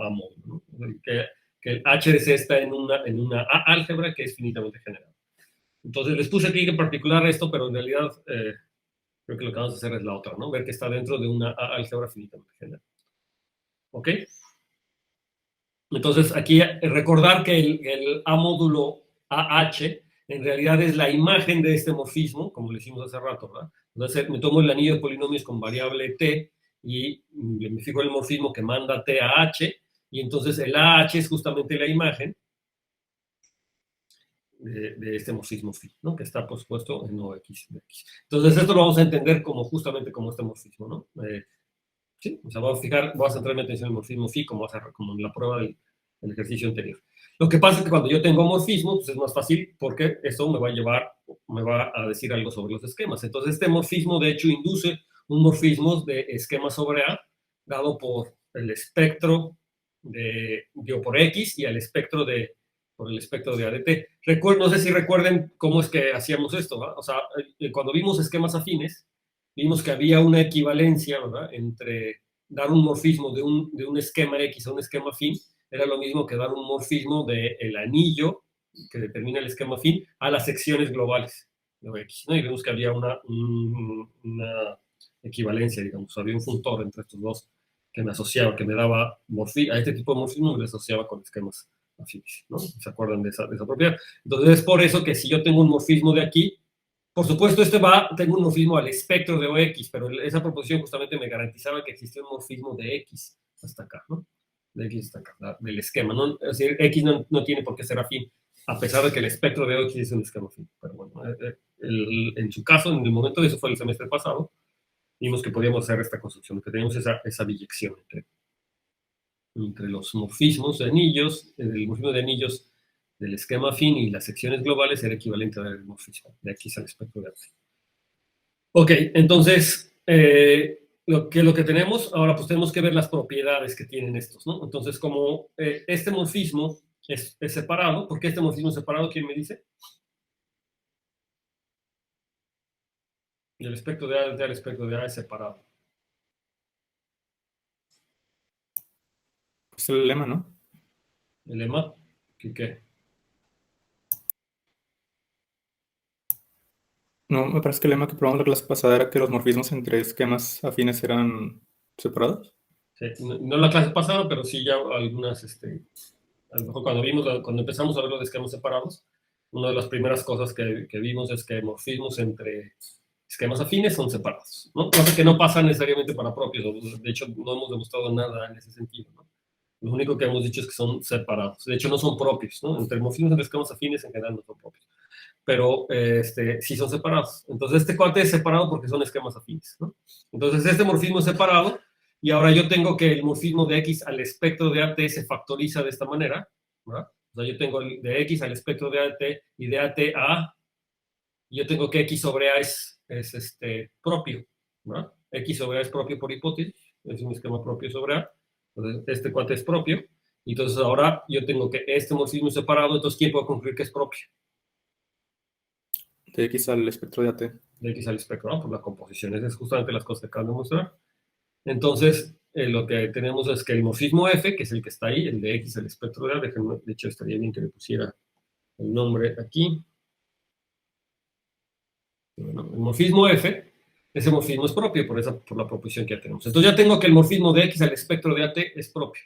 A módulo, ¿no? Que el H de C está en una A álgebra que es finitamente generada. Entonces, les puse aquí en particular esto, pero en realidad creo que lo que vamos a hacer es la otra, ¿no? Ver que está dentro de una A álgebra finitamente generada. ¿Ok? Entonces, aquí recordar que el A módulo AH en realidad es la imagen de este morfismo, como le hicimos hace rato, ¿verdad? Entonces, me tomo el anillo de polinomios con variable t y me fijo en el morfismo que manda t a h, y entonces el AH es justamente la imagen de este morfismo phi, ¿no? Que está, por supuesto, en OX de X. Entonces, esto lo vamos a entender justamente como este morfismo, ¿no? Sí, o sea, voy a centrar mi atención en el morfismo phi, como en la prueba del ejercicio anterior. Lo que pasa es que cuando yo tengo morfismo, pues es más fácil porque eso me va a decir algo sobre los esquemas. Entonces, este morfismo, de hecho, induce un morfismo de esquema sobre A, dado por el espectro por X y por el espectro de A de T. No sé si recuerden cómo es que hacíamos esto, ¿verdad? O sea, cuando vimos esquemas afines, vimos que había una equivalencia, ¿verdad?, entre dar un morfismo de un esquema X a un esquema afín, era lo mismo que dar un morfismo del anillo que determina el esquema afín a las secciones globales de X, ¿no? Y vemos que había una equivalencia, digamos, había un funtor entre estos dos que me asociaba, que me daba a este tipo de morfismo, me lo asociaba con esquemas afines, ¿no? ¿Se acuerdan de esa propiedad? Entonces, es por eso que si yo tengo un morfismo de aquí, por supuesto, tengo un morfismo al espectro de OX, pero esa proposición justamente me garantizaba que existía un morfismo de X hasta acá, ¿no? De X hasta acá, del esquema, ¿no? Es decir, X no tiene por qué ser afín, a pesar de que el espectro de OX es un esquema afín. Pero bueno, en su caso, en el momento de eso fue el semestre pasado, vimos que podíamos hacer esta construcción, que teníamos esa biyección entre los morfismos de anillos, el morfismo de anillos del esquema afín y las secciones globales era equivalente al morfismo de X al espectro de X. Ok, entonces, lo que tenemos, ahora pues tenemos que ver las propiedades que tienen estos, ¿no? Entonces, como este morfismo es separado, ¿por qué este morfismo es separado? ¿Quién me dice? Y el espectro de A al espectro de A es separado. Pues el lema, ¿no? ¿El lema? ¿Qué? No, me parece que el lema que probamos la clase pasada era que los morfismos entre esquemas afines eran separados. Sí, no la clase pasada, pero sí ya algunas, a lo mejor cuando empezamos a ver los esquemas separados, una de las primeras cosas que vimos es que morfismos entre esquemas afines son separados, ¿no? Cosa que no pasa necesariamente para propios, de hecho no hemos demostrado nada en ese sentido, ¿no? Lo único que hemos dicho es que son separados, de hecho no son propios, ¿no? Entre morfismos entre esquemas afines en general no son propios, pero sí son separados. Entonces este cuate es separado porque son esquemas afines, ¿no? Entonces este morfismo es separado, y ahora yo tengo que el morfismo de X al espectro de AT se factoriza de esta manera, ¿verdad? O sea, yo tengo de X al espectro de AT y de AT a A, y yo tengo que X sobre A es propio, ¿no? X sobre A es propio por hipótesis, es un esquema propio sobre A, entonces este cuate es propio, y entonces ahora yo tengo que este morfismo separado, entonces ¿quién puedo concluir que es propio? De X al espectro de AT. De X al espectro, ¿no? Por la composición, esas es justamente las cosas que acabo de mostrar. Entonces, lo que tenemos es que el morfismo F, que es el que está ahí, el de X al espectro de A, déjenme, de hecho estaría bien que le pusiera el nombre aquí. Bueno, el morfismo F, ese morfismo es propio por la proposición que ya tenemos. Entonces ya tengo que el morfismo de X al espectro de AT es propio.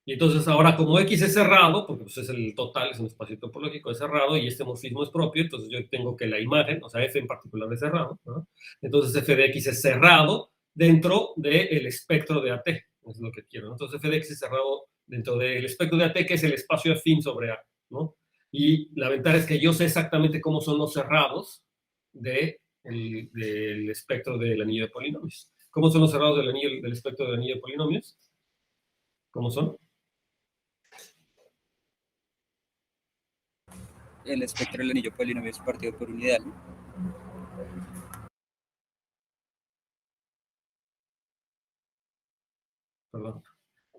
Y entonces ahora como X es cerrado, porque pues es el total, es un espacio topológico, es cerrado, y este morfismo es propio, entonces yo tengo que la imagen, o sea, F en particular es cerrado, ¿no? Entonces F de X es cerrado dentro del espectro de AT, es lo que quiero, ¿no? Entonces F de X es cerrado dentro del espectro de AT, que es el espacio afín sobre A, ¿no? Y la ventaja es que yo sé exactamente cómo son los cerrados del espectro del anillo de polinomios. ¿Cómo son los cerrados del espectro del anillo de polinomios? ¿Cómo son? El espectro del anillo polinomio es partido por un ideal. Perdón.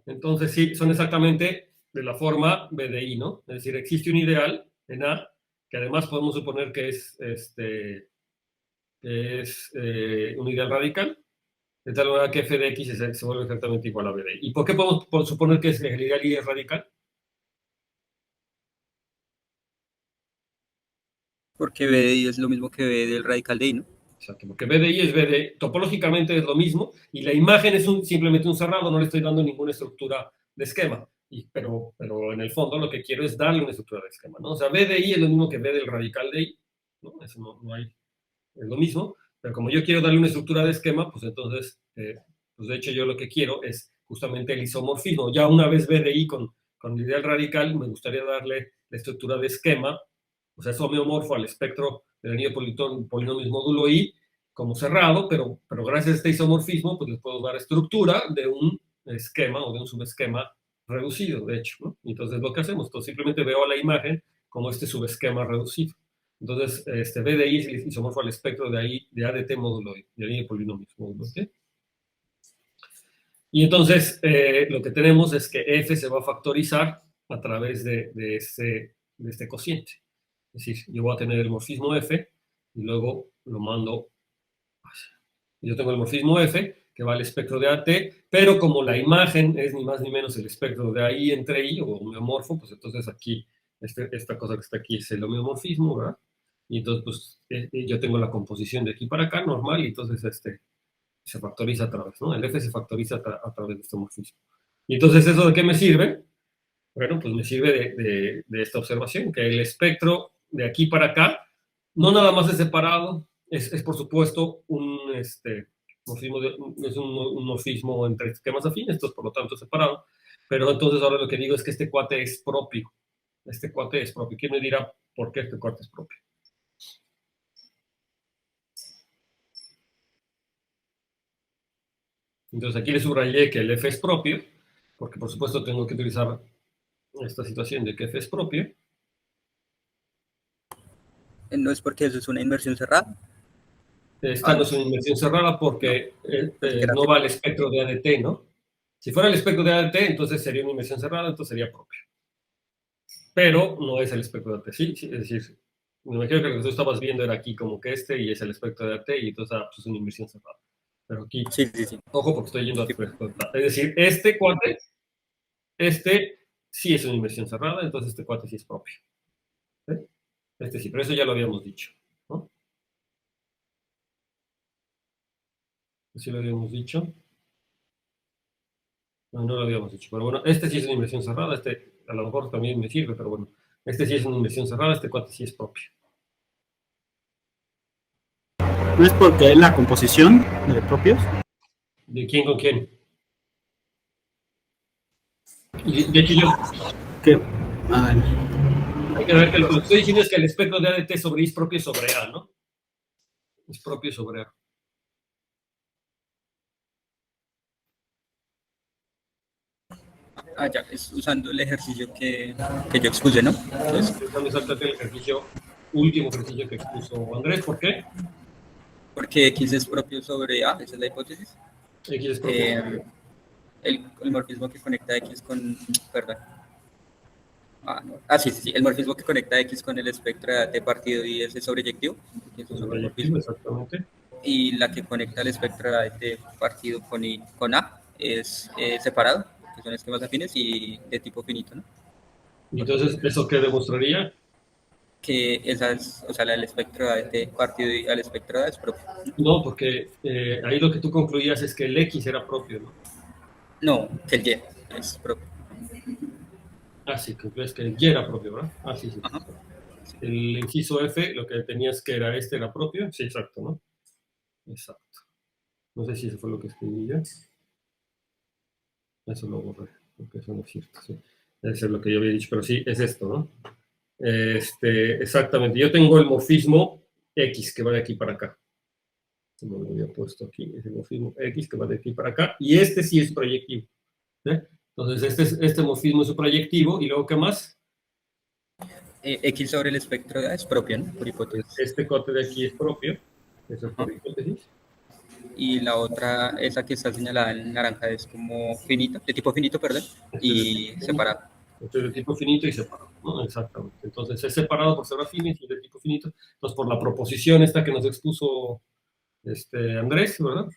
Entonces, sí, son exactamente de la forma B de I, ¿no? Es decir, existe un ideal en A, que además podemos suponer que es, un ideal radical, de tal manera que F de X se vuelve exactamente igual a B de I. ¿Y por qué podemos suponer que el ideal I es radical? Porque B de I es lo mismo que B del radical de I, ¿no? Exacto, porque B de I es B de... Topológicamente es lo mismo, y la imagen es simplemente un cerrado, no le estoy dando ninguna estructura de esquema. Pero en el fondo lo que quiero es darle una estructura de esquema, ¿no? O sea, B de I es lo mismo que B del radical de I, ¿no? Eso no hay, es lo mismo, pero como yo quiero darle una estructura de esquema, pues entonces, pues de hecho yo lo que quiero es justamente el isomorfismo. Ya una vez B de I con el ideal radical, me gustaría darle la estructura de esquema, o sea, es homeomorfo al espectro del anillo polinomios módulo I como cerrado, pero gracias a este isomorfismo, pues les puedo dar estructura de un esquema o de un subesquema reducido, de hecho, ¿no? Y entonces lo que hacemos, entonces simplemente veo a la imagen como este subesquema reducido. Entonces, B de I es el isomorfo al espectro de ADT módulo I, de anillo de polinomios módulo T. Y entonces, lo que tenemos es que F se va a factorizar a través de este cociente. Es decir, yo voy a tener el morfismo F y luego lo mando. Yo tengo el morfismo F que va al espectro de AT, pero como la imagen es ni más ni menos el espectro de AI entre I, o homeomorfo, pues entonces aquí, esta cosa que está aquí es el homeomorfismo, ¿verdad? Y entonces, pues, yo tengo la composición de aquí para acá, normal, y entonces se factoriza a través, ¿no? El F se factoriza a través de este morfismo. Y entonces, ¿eso de qué me sirve? Bueno, pues me sirve de esta observación, que el espectro de aquí para acá no nada más es separado, es por supuesto un morfismo, es un morfismo entre esquemas afines, entonces por lo tanto es separado, pero entonces ahora lo que digo es que este cuate es propio. Este cuate es propio. ¿Quién me dirá por qué este cuate es propio? Entonces aquí le subrayé que el F es propio, porque por supuesto tengo que utilizar esta situación de que F es propio. No es porque eso es una inversión cerrada. Esta no es una inversión cerrada porque no va al espectro de ADT, ¿no? Si fuera el espectro de ADT, entonces sería una inversión cerrada, entonces sería propio. Pero no es el espectro de ADT, sí, es decir, me imagino que lo que tú estabas viendo era aquí como que y es el espectro de ADT, y entonces pues es una inversión cerrada. Pero aquí, Sí. ojo porque estoy yendo a espectro. Es decir, este cuate, sí es una inversión cerrada, entonces este cuate sí es propio. ¿Sí? Este sí, pero eso ya lo habíamos dicho, ¿no? Sí lo habíamos dicho. No lo habíamos dicho, pero bueno, este sí es una inversión cerrada, a lo mejor también me sirve, pero bueno, este sí es una inversión cerrada, este cuate sí es propio. ¿No es porque es la composición de propios? ¿De quién con quién? Y de hecho yo... ¿Qué? Hay que ver que lo que estoy diciendo es que el espectro de ADT sobre I es propio sobre A, ¿no? Es propio sobre A. Ah, ya, es usando el ejercicio que yo expuse, ¿no? Entonces, Usando exactamente el ejercicio, último ejercicio que expuso Andrés. ¿Por qué? porque X es propio sobre A, esa es la hipótesis. X es propio. El morfismo que conecta X con, perdón. Sí, el morfismo que conecta X con el espectro de T partido y S sobreyectivo, que es un Proyectivo, supermorfismo. exactamente. Y la que conecta el espectro de T partido con A es separado, que son esquemas afines y de tipo finito, ¿no? Y entonces, ¿eso qué demostraría? Que esa es, o sea, el espectro de T partido y al espectro de A es propio. No, porque ahí lo que tú concluías es que el X era propio, ¿no? No, que el Y es propio. Ah, sí, concluyes que el Y era propio, ¿verdad? Ah, sí, sí. Ajá. El inciso F, lo que tenías que era era propio. Sí, exacto, ¿no? Exacto. No sé si eso fue lo que escribí ya. Eso lo borré, porque eso no es cierto, sí. Eso es lo que yo había dicho, pero sí, es esto, ¿no? Exactamente. Yo tengo el morfismo X que va de aquí para acá. Como lo había puesto aquí, es el morfismo X que va de aquí para acá. Y este sí es proyectivo. Entonces, este morfismo es su proyectivo. ¿Y luego qué más? X sobre el espectro de A es propio, ¿no? Por hipótesis. Este cote de aquí es propio. Eso es por hipótesis. Y la otra, esa que está señalada en naranja, es como finito, de tipo finito, perdón, y separado. Este es de tipo finito y separado, ¿no? Exactamente. Entonces es separado por ser afines y de tipo finito. Entonces, por la proposición esta que nos expuso Andrés, ¿verdad?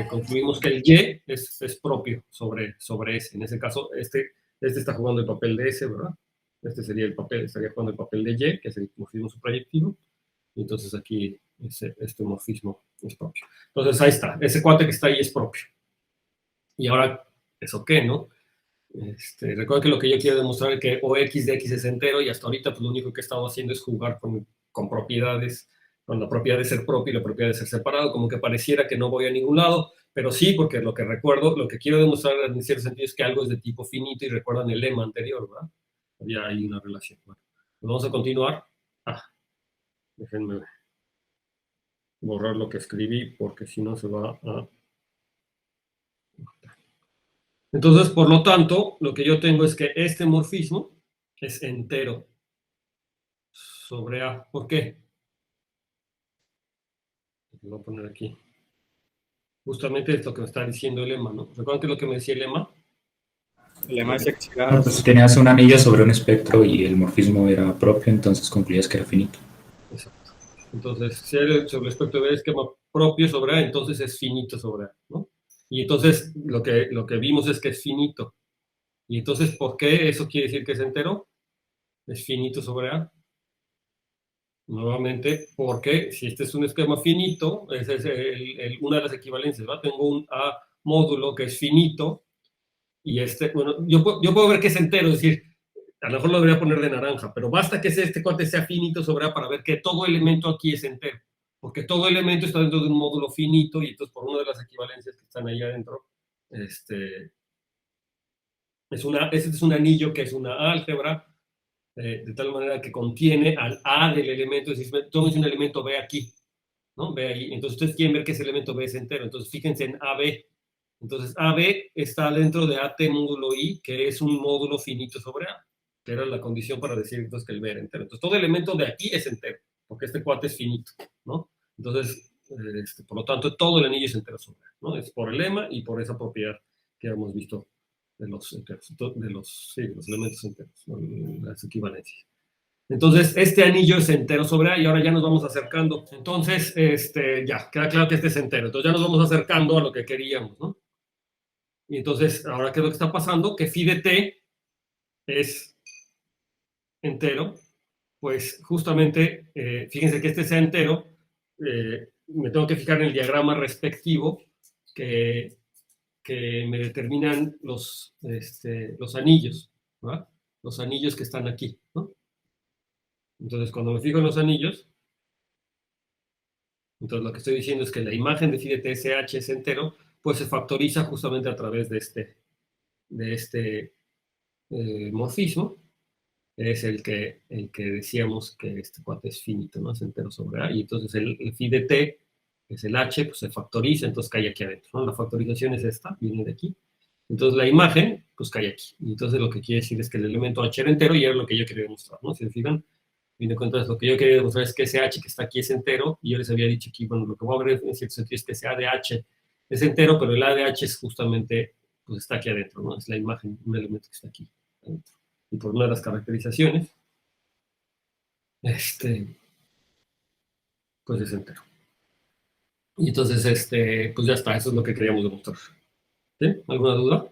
Concluimos que el Y es propio sobre S. En ese caso, este está jugando el papel de S, ¿verdad? Este sería el papel, estaría jugando el papel de Y, que es el morfismo suprayectivo. Y entonces aquí este morfismo es propio. Entonces ahí está, ese cuate que está ahí es propio. Y ahora, ¿eso qué, no? Recuerda que lo que yo quiero demostrar es que OX de X es entero y hasta ahorita pues lo único que he estado haciendo es jugar con propiedades, con la propiedad de ser propio y la propiedad de ser separado, como que pareciera que no voy a ningún lado, pero sí, porque lo que recuerdo, lo que quiero demostrar en cierto sentido es que algo es de tipo finito y recuerdan el lema anterior, ¿verdad? Había ahí una relación. Bueno, pues vamos a continuar. Déjenme borrar lo que escribí porque si no se va a... Entonces, por lo tanto, lo que yo tengo es que este morfismo es entero sobre A. ¿Por qué? Lo voy a poner aquí. Justamente esto que me está diciendo el lema, ¿no? ¿Recuerdan qué es lo que me decía el lema? El lema es X Bueno, pues si tenías un anillo sobre un espectro y el morfismo era propio, entonces concluías que era finito. Exacto. Entonces, si sobre el espectro de esquema propio sobre A, entonces es finito sobre A, ¿no? Y entonces lo que vimos es que es finito. Y entonces, ¿por qué eso quiere decir que es entero? Es finito sobre A. Nuevamente, porque si este es un esquema finito, esa es una de las equivalencias, ¿va? Tengo un A módulo que es finito, y bueno, yo puedo ver que es entero, es decir, a lo mejor lo debería poner de naranja, pero basta que este cuate sea finito sobre A para ver que todo elemento aquí es entero, porque todo elemento está dentro de un módulo finito, y entonces por una de las equivalencias que están ahí adentro, este es un anillo que es una álgebra, de tal manera que contiene al A del elemento, es decir, tomes un elemento B aquí, ¿no? B ahí. Entonces ustedes quieren ver que ese elemento B es entero. Entonces fíjense en AB. Entonces AB está dentro de AT módulo I, que es un módulo finito sobre A, que era la condición para decir entonces que el B era entero. Entonces todo elemento de aquí es entero, porque este cuate es finito, ¿no? Entonces, por lo tanto, todo el anillo es entero sobre A, ¿no? Es por el lema y por esa propiedad que hemos visto de los enteros, de los elementos enteros, ¿no? Las equivalencias. Entonces, este anillo es entero sobre A y ahora ya nos vamos acercando. Entonces, ya, queda claro que este es entero. Entonces ya nos vamos acercando a lo que queríamos, ¿no? Y entonces, ahora, ¿qué es lo que está pasando? Que phi de t es entero. Pues justamente, fíjense que este sea entero, me tengo que fijar en el diagrama respectivo que me determinan los anillos, ¿verdad? Los anillos que están aquí, ¿no? Entonces, cuando me fijo en los anillos, entonces lo que estoy diciendo es que la imagen de phi de TSH es entero, pues se factoriza justamente a través de este morfismo, es el que decíamos que este cuate es finito, ¿no? Es entero sobre A, y entonces el phi de t, que es el h, pues se factoriza, entonces cae aquí adentro, ¿no? La factorización es esta, viene de aquí, Entonces la imagen, pues cae aquí. Y entonces lo que quiere decir es que el elemento H era entero y era lo que yo quería demostrar, ¿no? Si se fijan, a fin de cuentas, lo que yo quería demostrar es que ese H que está aquí es entero, y yo les había dicho aquí, bueno, lo que voy a ver en cierto sentido es que ese A de H es entero, pero el A de H es justamente, pues está aquí adentro, ¿no? Es la imagen, un elemento que está aquí adentro. Y por una de las caracterizaciones, pues es entero. Y entonces, pues ya está, eso es lo que queríamos demostrar. ¿Sí? ¿Alguna duda?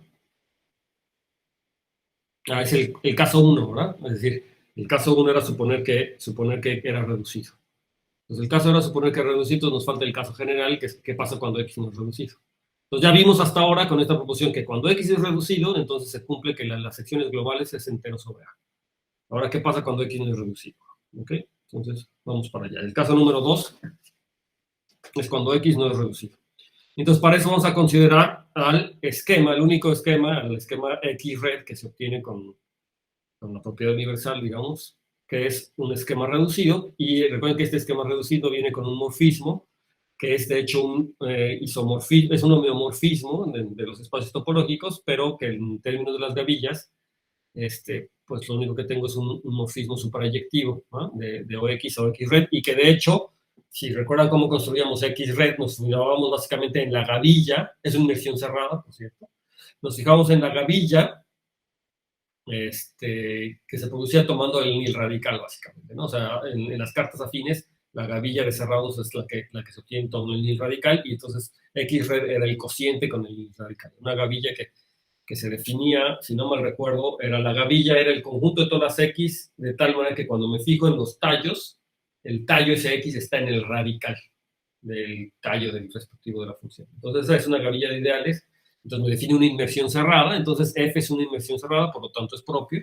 Es el caso 1, ¿verdad? Es decir, el caso 1 era suponer que era reducido. Entonces, el caso era suponer que es reducido, nos falta el caso general, que es qué pasa cuando X no es reducido. Entonces, ya vimos hasta ahora con esta proposición que cuando X es reducido, entonces se cumple que las secciones globales es entero sobre A. Ahora, ¿qué pasa cuando X no es reducido? ¿Ok? Entonces, vamos para allá. El caso número 2 es cuando X no es reducido. Entonces, para eso vamos a considerar al esquema, el único esquema, el esquema X-red que se obtiene con la propiedad universal, digamos, que es un esquema reducido. Y recuerden que este esquema reducido viene con un morfismo, que es de hecho un isomorfismo, es un homeomorfismo de los espacios topológicos, pero que en términos de las gavillas, pues lo único que tengo es un morfismo superayectivo, ¿no? de OX a OX-red, y que de hecho, si recuerdan cómo construíamos X-red, nos fijábamos básicamente en la gavilla, es una inmersión cerrada, por cierto, nos fijamos en la gavilla, que se producía tomando el nil radical, básicamente, ¿no? O sea, en las cartas afines, la gavilla de cerrados es la que se obtiene tomando el nil radical, y entonces X-red era el cociente con el nil radical. Una gavilla que se definía, si no mal recuerdo, la gavilla era el conjunto de todas las X, de tal manera que cuando me fijo en los tallos, el tallo ese X está en el radical del tallo del respectivo de la función. Entonces, esa es una gavilla de ideales. Entonces, me define una inmersión cerrada. Entonces, F es una inmersión cerrada, por lo tanto, es propio.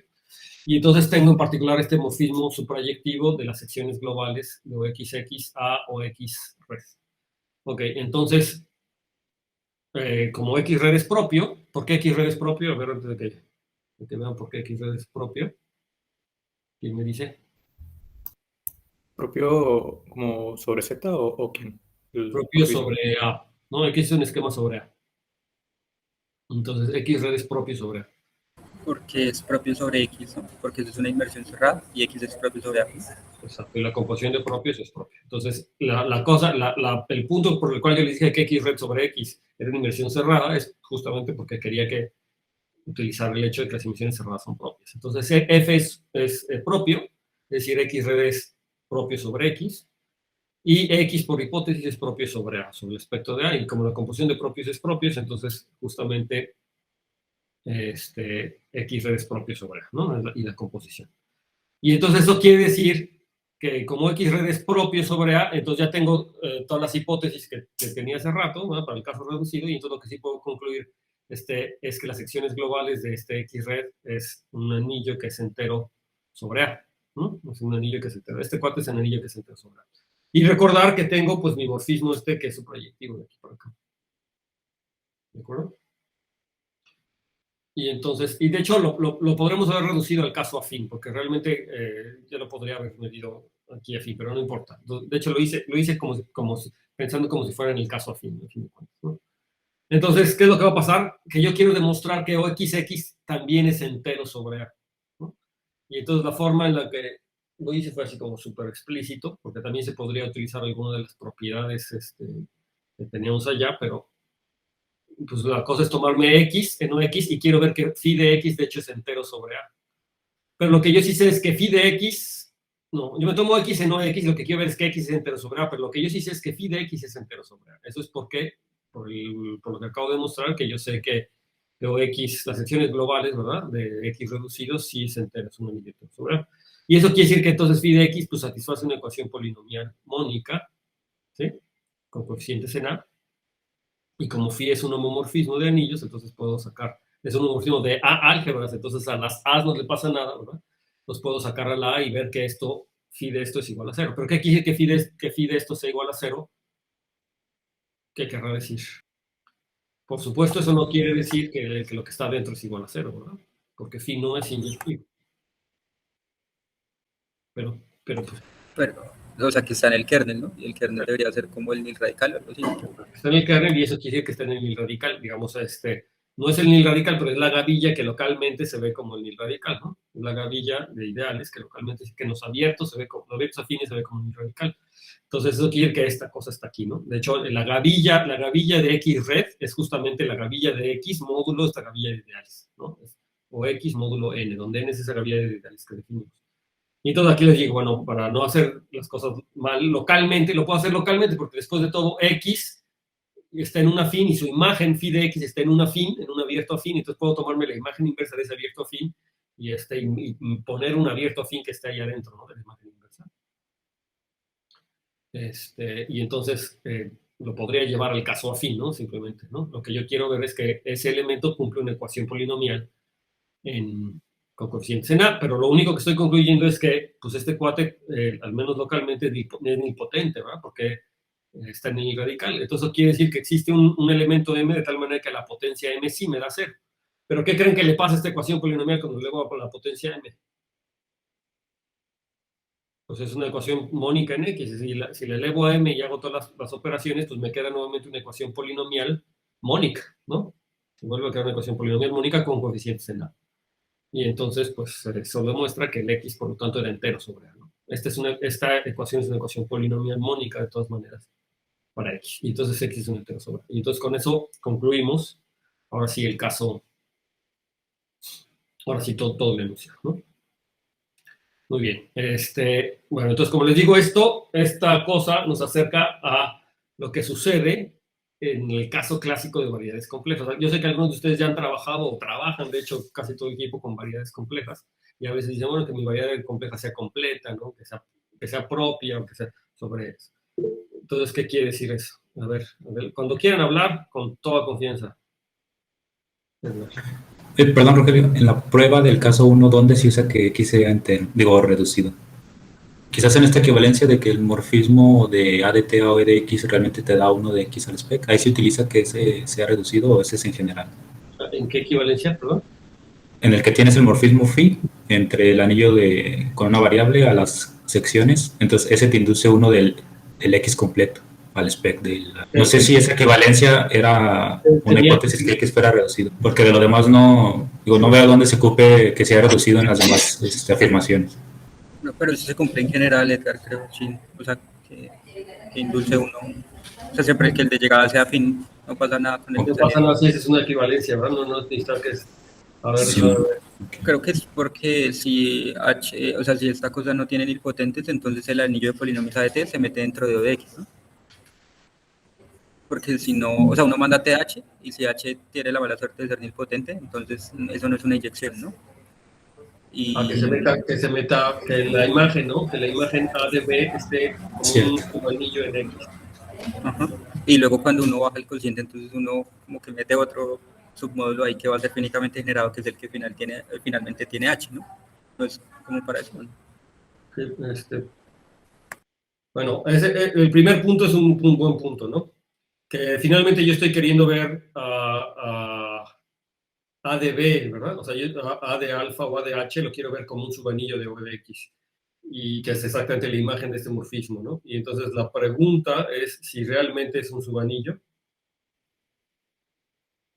Y entonces tengo en particular este morfismo suprayectivo de las secciones globales de OXX a OX-red. Ok, entonces, como X-red es propio, ¿por qué X-red es propio? A ver, antes de que vean por qué X-red es propio. ¿Quién me dice? ¿Propio como sobre Z o quién? Propio sobre A, ¿no? X es un esquema sobre A. Entonces, X-red es propio sobre A. Porque es propio sobre X, ¿no? Porque eso es una inversión cerrada y X es propio sobre A. Exacto, y la composición de propios es propio. Entonces, el punto por el cual yo les dije que X-red sobre X era una inversión cerrada es justamente porque quería utilizar el hecho de que las inversiones cerradas son propias. Entonces, F es propio, es decir, X-red es propio sobre X, y X por hipótesis es propio sobre A, sobre el espectro de A, y como la composición de propios es propios, entonces justamente X-red es propio sobre A, ¿no? Y la composición. Y entonces eso quiere decir que como X-red es propio sobre A, entonces ya tengo todas las hipótesis que tenía hace rato, ¿no? Para el caso reducido, y entonces lo que sí puedo concluir es que las secciones globales de este X-red es un anillo que es entero sobre A, ¿no? Es un anillo que es entero. Este cuate es un anillo que es entero sobre A. Y recordar que tengo, pues, mi morfismo que es suprayectivo de aquí para acá. ¿De acuerdo? Y entonces, y de hecho lo podremos haber reducido al caso afín, porque realmente yo lo podría haber medido aquí afín, pero no importa. De hecho, lo hice pensando como si fuera en el caso afín, a fin de cuentas, ¿no? Entonces, ¿qué es lo que va a pasar? Que yo quiero demostrar que OXX también es entero sobre A, ¿no? Y entonces la forma en la que lo hice fue así como súper explícito, porque también se podría utilizar alguna de las propiedades que teníamos allá, pero pues la cosa es tomarme X en OX y quiero ver que phi de X de hecho es entero sobre A. Pero lo que yo sí sé es que phi de X, no, yo me tomo X en OX, lo que quiero ver es que X es entero sobre A, pero lo que yo sí sé es que phi de X es entero sobre A. Eso es porque, por lo que acabo de demostrar, que yo sé que de OX, las secciones globales, ¿verdad? De X reducidos, sí es entero, es un anillo sobre A. Y eso quiere decir que entonces phi de X pues satisface una ecuación polinomial mónica, ¿sí? Con coeficientes en A. Y como phi es un homomorfismo de anillos, entonces puedo sacar, es un homomorfismo de A álgebras, entonces a las A no le pasa nada, ¿verdad? Entonces puedo sacar a la A y ver que phi de esto es igual a 0. ¿Pero qué quiere decir que phi de esto sea igual a 0? ¿Qué querrá decir? Por supuesto, eso no quiere decir que lo que está dentro es igual a 0, ¿verdad? Porque phi no es inyectivo. Pero o sea, que está en el kernel, ¿no? Y el kernel debería ser como el nil radical o algo así. Está en el kernel y eso quiere decir que está en el nil radical. Digamos, no es el nil radical, pero es la gavilla que localmente se ve como el nil radical, ¿no? La gavilla de ideales que localmente, que en los abiertos se ve como, los abiertos afines se ve como nil radical. Entonces eso quiere decir que esta cosa está aquí, ¿no? De hecho, la gavilla de X red es justamente la gavilla de X módulo esta gavilla de ideales, ¿no? O X módulo N, donde N es esa gavilla de ideales que definimos. Y entonces aquí les digo, bueno, para no hacer las cosas mal localmente, lo puedo hacer localmente porque después de todo X está en un afín y su imagen phi de X está en un afín, en un abierto afín, entonces puedo tomarme la imagen inversa de ese abierto afín y poner un abierto afín que esté ahí adentro, ¿no? De la imagen inversa. Y entonces lo podría llevar al caso afín, ¿no? Simplemente, ¿no? Lo que yo quiero ver es que ese elemento cumple una ecuación polinomial con coeficientes en A, pero lo único que estoy concluyendo es que, pues, este cuate, al menos localmente, es nilpotente, ¿verdad? Porque está en el radical. Entonces eso quiere decir que existe un elemento M de tal manera que la potencia M sí me da 0. ¿Pero qué creen que le pasa a esta ecuación polinomial cuando le elevo por la potencia M? Pues es una ecuación mónica en X. Si le elevo a M y hago todas las operaciones, pues me queda nuevamente una ecuación polinomial mónica, ¿no? Se vuelve a quedar una ecuación polinomial mónica con coeficientes en A. Y entonces, pues, eso demuestra que el X, por lo tanto, era entero sobre A, ¿no? Esta ecuación es una ecuación polinomial mónica, de todas maneras, para X. Y entonces X es un entero sobre A. Y entonces, con eso concluimos, ahora sí, el caso, ahora sí, todo lo enunciado, ¿no? Muy bien. Bueno, entonces, como les digo, esta cosa nos acerca a lo que sucede en el caso clásico de variedades complejas. Yo sé que algunos de ustedes ya han trabajado o trabajan, de hecho, casi todo el tiempo con variedades complejas. Y a veces dicen, bueno, que mi variedad compleja sea completa, ¿no? Que sea propia, o que sea sobre eso. Entonces, ¿qué quiere decir eso? A ver, cuando quieran hablar, con toda confianza. Perdón, Rogelio, en la prueba del caso 1, ¿dónde se usa que X sea entero? Digo, reducido. Quizás en esta equivalencia de que el morfismo de A de T o E de X realmente te da 1 de X al spec. Ahí se utiliza que ese sea reducido o ese es en general. ¿En qué equivalencia, perdón? En el que tienes el morfismo phi entre el anillo con una variable a las secciones, entonces ese te induce 1 del X completo al spec. No sé si esa equivalencia era una hipótesis que X fuera reducido, porque de lo demás no veo dónde se ocupe que sea reducido en las demás afirmaciones. No, pero eso se cumple en general, Edgar, creo, sí. O sea, que induce uno. O sea, siempre que el de llegada sea fin, no pasa nada con el de salida. No pasa nada si es una equivalencia, ¿verdad? No necesitas que es... A ver, Sí. Creo que es porque si H, o sea, si esta cosa no tiene nilpotentes, entonces el anillo de polinomios A de T se mete dentro de O de X, ¿no? Porque si no, o sea, uno manda TH y si H tiene la mala suerte de ser nilpotente, entonces eso no es una inyección, ¿no? Y que la imagen, ¿no? Que la imagen A de B esté como un anillo en X. Ajá. Y luego cuando uno baja el cociente, entonces uno como que mete otro submódulo ahí que va a ser finitamente generado, que es el que finalmente tiene H, ¿no? Entonces, como para eso, ¿no? Bueno, el primer punto es un buen punto, ¿no? Que finalmente yo estoy queriendo ver A de B, ¿verdad? O sea, A de alfa o A de H lo quiero ver como un subanillo de O de X. Y que es exactamente la imagen de este morfismo, ¿no? Y entonces la pregunta es si realmente es un subanillo.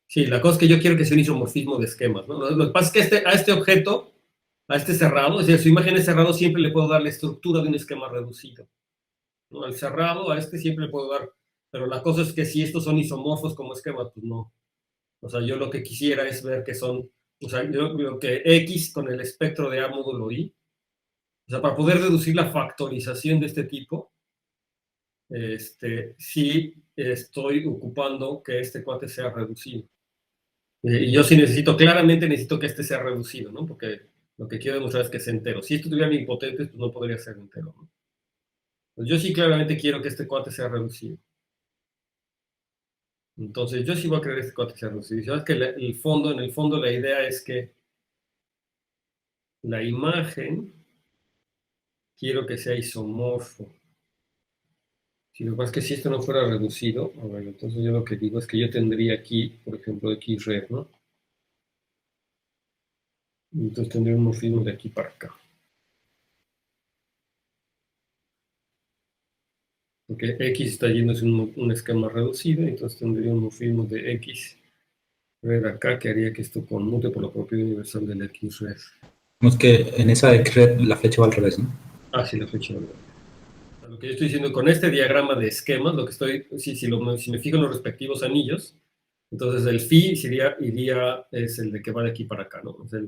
Sí, la cosa es que yo quiero que sea un isomorfismo de esquemas, ¿no? Lo que pasa es que a este objeto, a este cerrado, es decir, su imagen es cerrado, siempre le puedo dar la estructura de un esquema reducido, ¿no? Al cerrado, a este siempre le puedo dar, pero la cosa es que si estos son isomorfos como esquemas, pues no. O sea, yo lo que quisiera es ver que son, o sea, yo creo que X con el espectro de A módulo I, o sea, para poder reducir la factorización de este tipo, sí estoy ocupando que este cuate sea reducido. Y yo sí claramente necesito que este sea reducido, ¿no? Porque lo que quiero demostrar es que es entero. Si esto tuviera nilpotentes, pues no podría ser entero, ¿no? Pues yo sí claramente quiero que este cuate sea reducido. Entonces, yo sí voy a querer que este cuate sea reducido. Y sabes que en el fondo, la idea es que la imagen quiero que sea isomorfo. Si lo que pasa es que si esto no fuera reducido, a ver, entonces yo lo que digo es que yo tendría aquí, por ejemplo, X red, ¿no? Entonces tendría un morfismo de aquí para acá. Porque X está yendo en un esquema reducido, entonces tendría un morfismo de X red acá que haría que esto conmute por la propiedad universal del X-red. Es que en esa X-red la flecha va al revés, ¿no? Ah, sí, la flecha. Lo que yo estoy diciendo con este diagrama de esquemas, lo que estoy, si me fijo en los respectivos anillos, entonces el phi iría, es el de que va de aquí para acá, ¿no? O sea,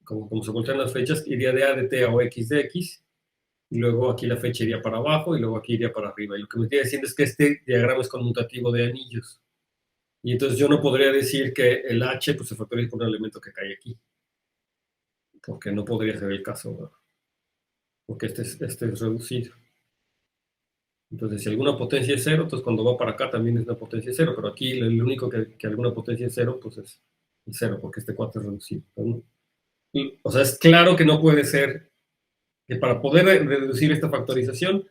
como se voltean las flechas, iría de A de T o X de X, y luego aquí la flecha iría para abajo, y luego aquí iría para arriba. Y lo que me estoy diciendo es que este diagrama es conmutativo de anillos. Y entonces yo no podría decir que el H pues, se factoriza por un elemento que cae aquí. Porque no podría ser el caso, ¿no? Porque este es reducido. Entonces, si alguna potencia es cero, entonces cuando va para acá también es una potencia cero, pero aquí el único que alguna potencia es cero, pues es el cero, porque este cuate es reducido. O sea, es claro que no puede ser, que para poder reducir esta factorización,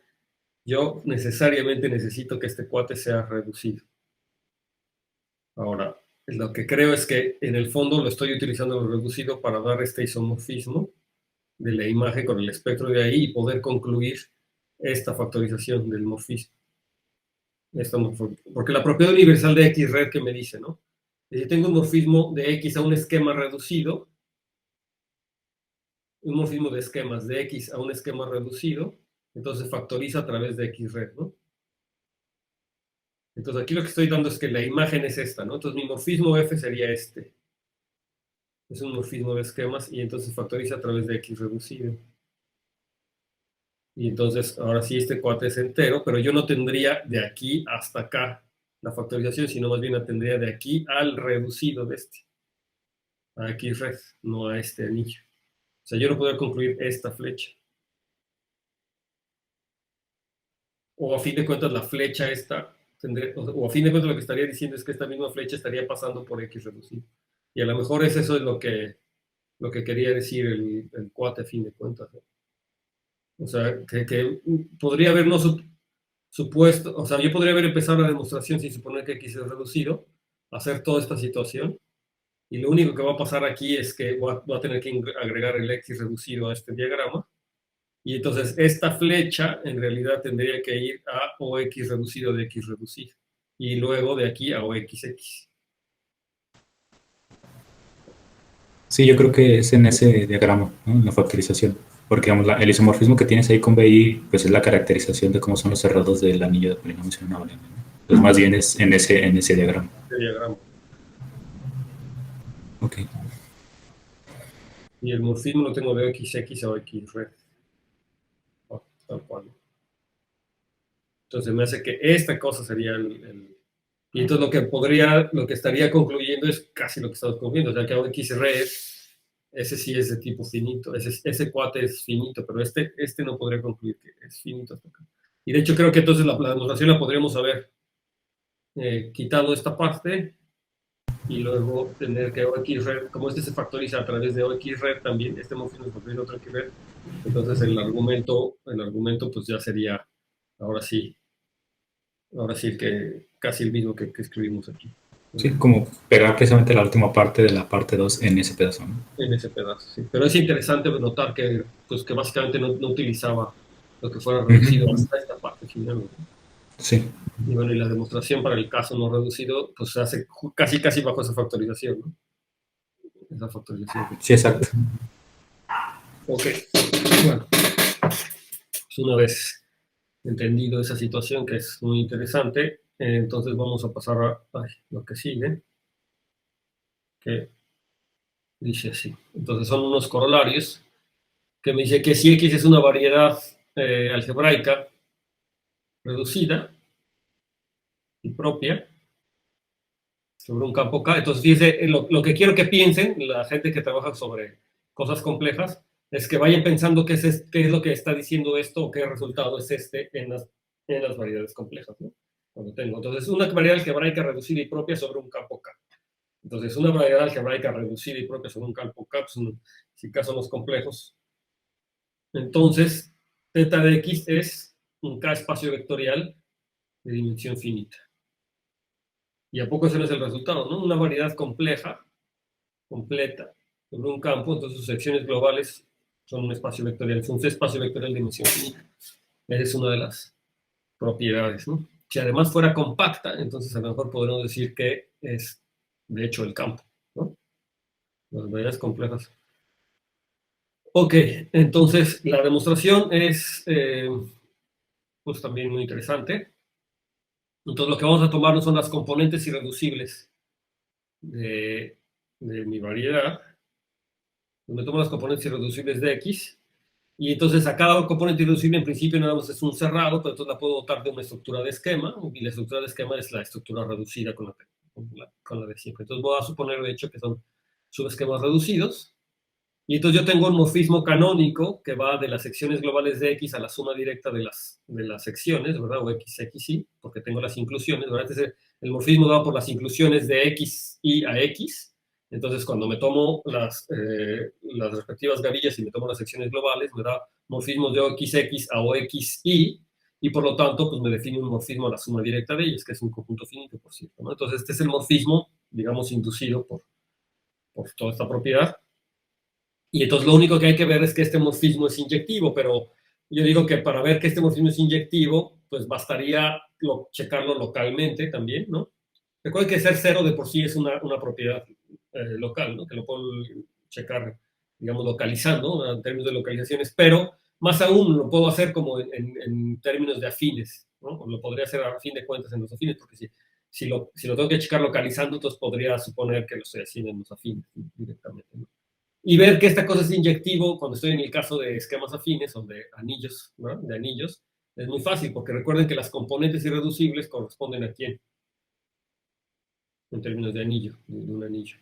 yo necesariamente necesito que este cuate sea reducido. Ahora, lo que creo es que en el fondo lo estoy utilizando lo reducido para dar este isomorfismo de la imagen con el espectro de ahí y poder concluir esta factorización del morfismo. Porque la propiedad universal de X-red que me dice, ¿no? Si tengo un morfismo de X a un esquema reducido, un morfismo de esquemas de X a un esquema reducido, entonces factoriza a través de X-red, ¿no? Entonces aquí lo que estoy dando es que la imagen es esta, ¿no? Entonces mi morfismo F sería este. Es un morfismo de esquemas y entonces factoriza a través de X reducido. Y entonces, ahora sí, este cuate es entero, pero yo no tendría de aquí hasta acá la factorización, sino más bien la tendría de aquí al reducido de este. A X-red, no a este anillo. O sea, yo no podría concluir esta flecha. O a fin de cuentas, la flecha esta, o a fin de cuentas lo que estaría diciendo es que esta misma flecha estaría pasando por X reducido. Y a lo mejor eso es lo que quería decir el cuate a fin de cuentas, ¿no? O sea, que podría habernos supuesto, o sea, yo podría haber empezado la demostración sin suponer que X es reducido, hacer toda esta situación, y lo único que va a pasar aquí es que voy a tener que agregar el X reducido a este diagrama, y entonces esta flecha en realidad tendría que ir a OX reducido de X reducido, y luego de aquí a OXX. Sí, yo creo que es en ese diagrama, ¿no? En la factorización. Porque digamos, el isomorfismo que tienes ahí con BI, pues es la caracterización de cómo son los cerrados del anillo de polinomios en una variable, ¿no? Entonces más bien es en ese diagrama. Este diagrama. Ok. Y el morfismo lo tengo de XX a OXred. Tal cual. Entonces me hace que esta cosa sería y entonces lo que estaría concluyendo es casi lo que estamos concluyendo, o sea que OXred, ese sí es de tipo finito, ese cuate es finito, pero este no podría concluir que es finito hasta acá. Y de hecho creo que entonces la demostración la podríamos haber quitado esta parte y luego tener que OXred, como este se factoriza a través de OXred también, este morfismo se factoriza otro XRed, entonces el argumento pues ya sería, ahora sí que casi el mismo que escribimos aquí. Sí, como pegar precisamente la última parte de la parte 2 en ese pedazo, ¿no? En ese pedazo, sí. Pero es interesante notar que básicamente no utilizaba lo que fuera reducido hasta esta parte final, ¿no? Sí. Y bueno, y la demostración para el caso no reducido, pues se hace casi bajo esa factorización, ¿no? Esa factorización. Sí, exacto. Ok. Bueno, pues una vez entendido esa situación que es muy interesante, entonces vamos a pasar a lo que sigue, que dice así. Entonces son unos corolarios que me dice que si X es una variedad algebraica reducida y propia sobre un campo K, entonces dice, lo que quiero que piensen la gente que trabaja sobre cosas complejas es que vayan pensando qué es lo que está diciendo esto o qué resultado es en las variedades complejas, ¿no? Entonces, una variedad algebraica reducida y propia sobre un campo K. Entonces, una variedad algebraica reducida y propia sobre un campo K, pues, si K son los complejos. Entonces, θ de X es un K espacio vectorial de dimensión finita. Y a poco ese no es el resultado, ¿no? Una variedad compleja, completa, sobre un campo, entonces sus secciones globales son un espacio vectorial, es un espacio vectorial de dimensión finita. Esa es una de las propiedades, ¿no? Si además fuera compacta, entonces a lo mejor podríamos decir que es de hecho, el campo, ¿no? Las variedades complejas. Ok, entonces la demostración es pues también muy interesante. Entonces lo que vamos a tomar no son las componentes irreducibles de mi variedad. Me tomo las componentes irreducibles de X, y entonces a cada componente irreducible en principio nada más es un cerrado, pero entonces la puedo dotar de una estructura de esquema, y la estructura de esquema es la estructura reducida con la de siempre. Entonces voy a suponer, de hecho, que son subesquemas reducidos. Y entonces yo tengo un morfismo canónico que va de las secciones globales de X a la suma directa de las secciones, ¿verdad? O XY, porque tengo las inclusiones, ¿verdad? Entonces el morfismo va por las inclusiones de XY a X. Entonces cuando me tomo las respectivas gavillas y me tomo las secciones globales, me da morfismos de OXX a OXY, y por lo tanto pues me define un morfismo a la suma directa de ellas, que es un conjunto finito, por cierto, ¿no? Entonces este es el morfismo, digamos, inducido por toda esta propiedad. Y entonces lo único que hay que ver es que este morfismo es inyectivo, pero yo digo que para ver que este morfismo es inyectivo, pues bastaría checarlo localmente también, ¿no? Recuerden que ser cero de por sí es una propiedad local, ¿no? Que lo puedo checar, digamos, localizando, ¿no? En términos de localizaciones, pero más aún lo puedo hacer como en términos de afines, ¿no? O lo podría hacer a fin de cuentas en los afines, porque si lo tengo que checar localizando, entonces podría suponer que lo estoy haciendo en los afines directamente, ¿no? Y ver que esta cosa es inyectivo cuando estoy en el caso de esquemas afines o de anillos, ¿no? De anillos, es muy fácil, porque recuerden que las componentes irreducibles corresponden a quién, en términos de anillo, de un anillo.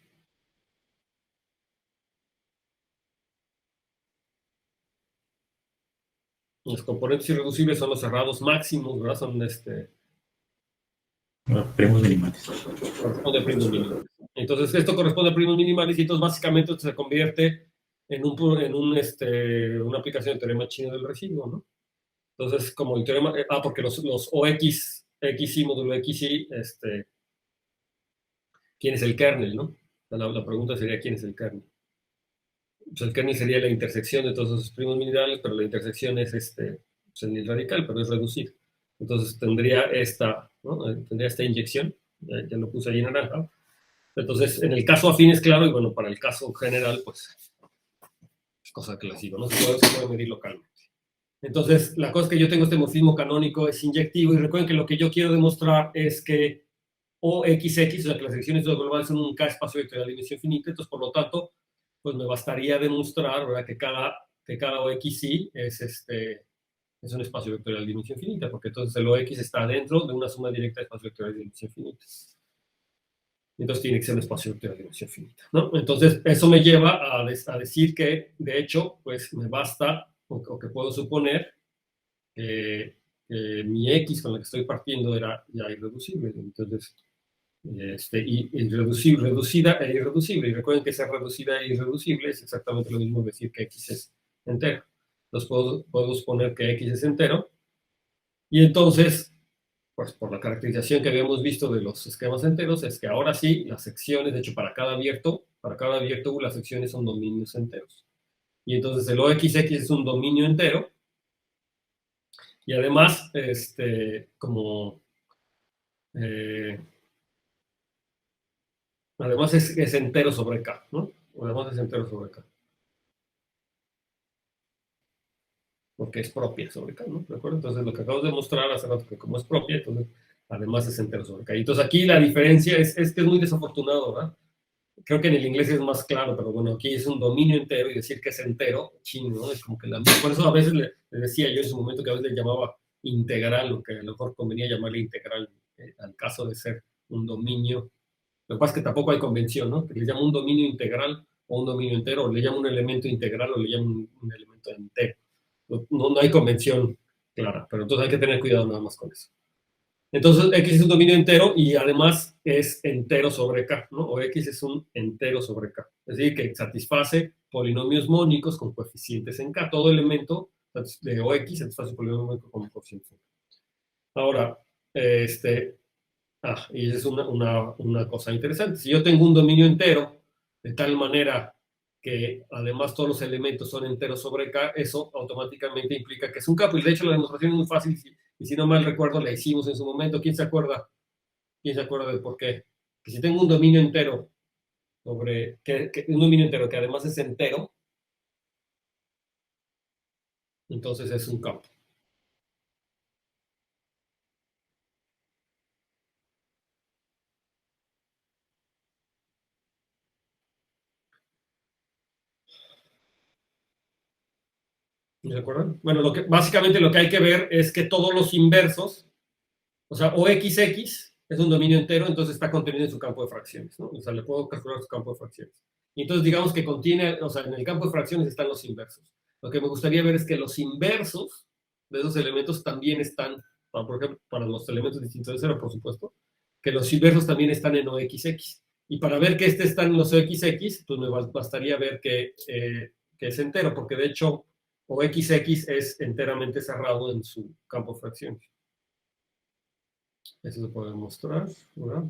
Los componentes irreducibles son los cerrados máximos, ¿verdad? Son primos minimales. Corresponde a primos minimales. Entonces, esto corresponde a primos minimales, y entonces básicamente se convierte en una aplicación del teorema chino del residuo, ¿no? Entonces, como el teorema, porque los OX, XY módulo XY, ¿quién es el kernel, no? La pregunta sería, ¿quién es el kernel? Pues el kernel sería la intersección de todos esos primos minimales, pero la intersección es pues el radical, pero es reducido. Entonces tendría esta, ¿no? Tendría esta inyección, ya lo puse ahí en naranja. Entonces, en el caso afines, claro, y bueno, para el caso general, pues, es cosa que les digo, ¿no? Se puede medir localmente. Entonces, la cosa es que yo tengo este morfismo canónico, es inyectivo, y recuerden que lo que yo quiero demostrar es que OXX, o sea, que las secciones globales son un K espacio vectorial de dimensión finita, entonces, por lo tanto, pues me bastaría demostrar, ¿verdad?, que cada OXY es un espacio vectorial de dimensión finita, porque entonces el OX está dentro de una suma directa de espacios vectoriales de dimensión finita. Entonces tiene que ser un espacio vectorial de dimensión finita, ¿no? Entonces eso me lleva a decir que, de hecho, pues me basta, o que puedo suponer que mi X con la que estoy partiendo era ya irreducible. Entonces, reducida e irreducible. Y recuerden que ser reducida e irreducible es exactamente lo mismo decir que X es entero. Entonces puedo suponer que X es entero. Y entonces, pues por la caracterización que habíamos visto de los esquemas enteros, es que ahora sí, las secciones, de hecho, para cada abierto U, las secciones son dominios enteros. Y entonces el OXX es un dominio entero. Y además, además es entero sobre K, ¿no? Además es entero sobre K. Porque es propia sobre K, ¿no? ¿De acuerdo? Entonces lo que acabo de mostrar hace rato, que como es propia, entonces además es entero sobre K. Y entonces aquí la diferencia es que es muy desafortunado, ¿verdad? Creo que en el inglés es más claro, pero bueno, aquí es un dominio entero, y decir que es entero, chino, ¿no? Es como que por eso a veces le decía yo en su momento que a veces le llamaba integral, lo que a lo mejor convenía llamarle integral al caso de ser un dominio. Lo que pasa es que tampoco hay convención, ¿no? Que le llamo un dominio integral o un dominio entero, o le llamo un elemento integral o le llamo un elemento entero. No hay convención clara, pero entonces hay que tener cuidado nada más con eso. Entonces, X es un dominio entero y además es entero sobre K, ¿no? O X es un entero sobre K. Es decir, que satisface polinomios mónicos con coeficientes en K. Todo elemento de OX satisface polinomios mónicos con coeficientes en K. Ahora, y esa es una cosa interesante. Si yo tengo un dominio entero, de tal manera que además todos los elementos son enteros sobre K, eso automáticamente implica que es un K. Y de hecho la demostración es muy fácil, y si no mal recuerdo la hicimos en su momento. ¿Quién se acuerda del por qué? que si tengo un dominio entero sobre, un dominio entero que además es entero, entonces es un campo. ¿De acuerdo? Bueno, básicamente lo que hay que ver es que todos los inversos, o sea, OXX es un dominio entero, entonces está contenido en su campo de fracciones, ¿no? O sea, le puedo calcular su campo de fracciones. Y entonces digamos que contiene, o sea, en el campo de fracciones están los inversos. Lo que me gustaría ver es que los inversos de esos elementos también están, por ejemplo, para los elementos distintos de cero, por supuesto, que los inversos también están en OXX. Y para ver que está en los OXX, pues me bastaría ver que es entero, porque de hecho OXX es enteramente cerrado en su campo de fracciones. Eso se puede mostrar, ¿verdad?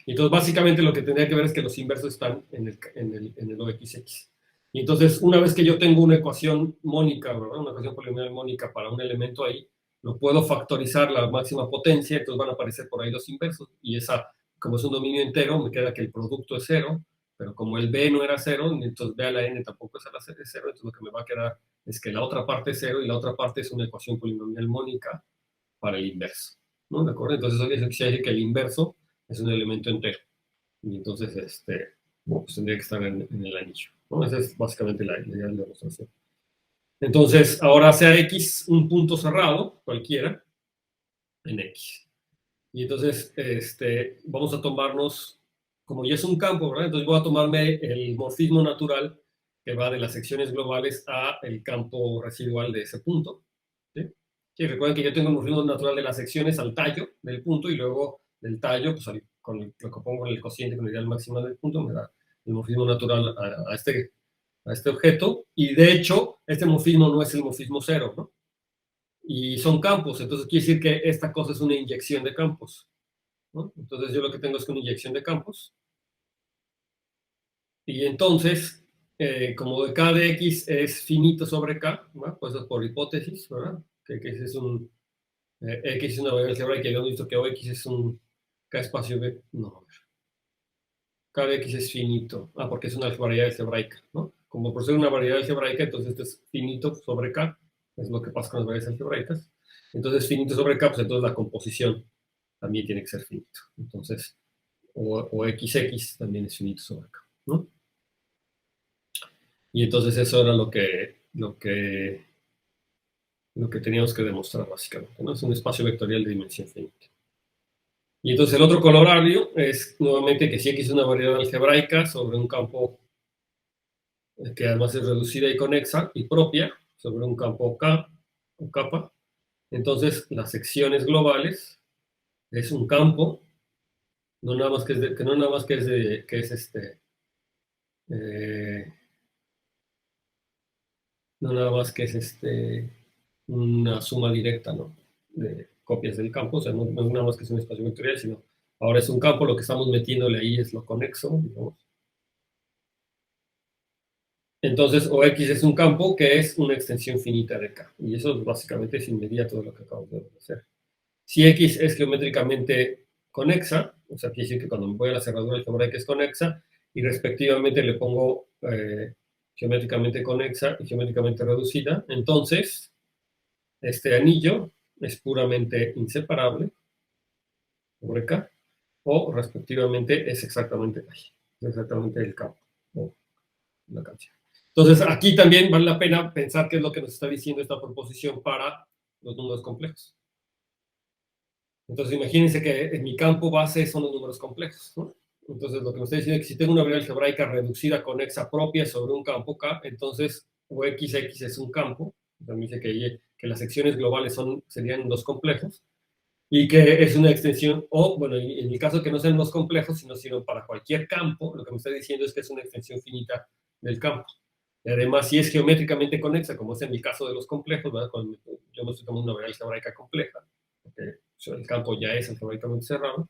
Y entonces, básicamente, lo que tendría que ver es que los inversos están en el OXX. Y entonces, una vez que yo tengo una ecuación mónica, ¿verdad? Una ecuación polinomial mónica para un elemento ahí, lo puedo factorizar la máxima potencia, entonces van a aparecer por ahí los inversos. Y esa, como es un dominio entero, me queda que el producto es cero, pero como el B no era cero, entonces B a la N tampoco es cero, entonces lo que me va a quedar es que la otra parte es cero y la otra parte es una ecuación polinomial mónica para el inverso, ¿no? ¿De acuerdo? Entonces eso quiere decir que el inverso es un elemento entero. Y entonces, pues tendría que estar en el anillo, ¿no? Esa es básicamente la idea de la demostración. Entonces, ahora sea X un punto cerrado, cualquiera, en X. Y entonces, vamos a tomarnos, como ya es un campo, ¿verdad? Entonces voy a tomarme el morfismo natural que va de las secciones globales a el campo residual de ese punto. ¿Sí? Sí, recuerden que yo tengo el morfismo natural de las secciones al tallo del punto y luego del tallo, pues con lo que pongo en el cociente con el ideal máximo del punto, me da el morfismo natural a este objeto. Y de hecho, este morfismo no es el morfismo cero, ¿no? Y son campos, entonces quiere decir que esta cosa es una inyección de campos, ¿no? Entonces yo lo que tengo es una inyección de campos. Y entonces, como de K de X es finito sobre K, ¿no? Pues por hipótesis, ¿verdad? Que X es X es una variable algebraica, y habíamos visto que OX es un K espacio B. No, a ver. K de X es finito. Porque es una variable algebraica, ¿no? Como por ser una variable algebraica, entonces esto es finito sobre K. Es lo que pasa con las variables algebraicas. Entonces, finito sobre K, pues entonces la composición también tiene que ser finito. Entonces, o XX también es finito sobre K, ¿no? Y entonces eso era lo que teníamos que demostrar básicamente, ¿no? Es un espacio vectorial de dimensión finita. Y entonces el otro colorario es nuevamente que si X es una variable algebraica sobre un campo que además es reducida y conexa y propia sobre un campo K o capa, entonces las secciones globales es un campo, no nada más que es una suma directa, ¿no? De copias del campo, o sea, no es nada más que es un espacio vectorial, sino ahora es un campo, lo que estamos metiéndole ahí es lo conexo, digamos. Entonces, OX es un campo que es una extensión finita de K, y eso básicamente es inmediato de lo que acabamos de hacer. Si X es geométricamente conexa, o sea, quiere decir que cuando me voy a la cerradura algebraica es conexa, y respectivamente le pongo geométricamente conexa y geométricamente reducida, entonces este anillo es puramente inseparable sobre K, o respectivamente es exactamente el campo o la canción. Entonces, aquí también vale la pena pensar qué es lo que nos está diciendo esta proposición para los números complejos. Entonces, imagínense que en mi campo base son los números complejos, ¿no? Entonces, lo que me está diciendo es que si tengo una variable algebraica reducida conexa propia sobre un campo K, entonces OXX es un campo. También dice que las secciones globales serían los complejos y que es una extensión, o, bueno, en el caso que no sean los complejos, sino para cualquier campo, lo que me está diciendo es que es una extensión finita del campo. Y además, si es geométricamente conexa, como es en el caso de los complejos, ¿verdad? Cuando yo me estoy tomando una variable algebraica compleja, porque el campo ya es algebraicamente cerrado,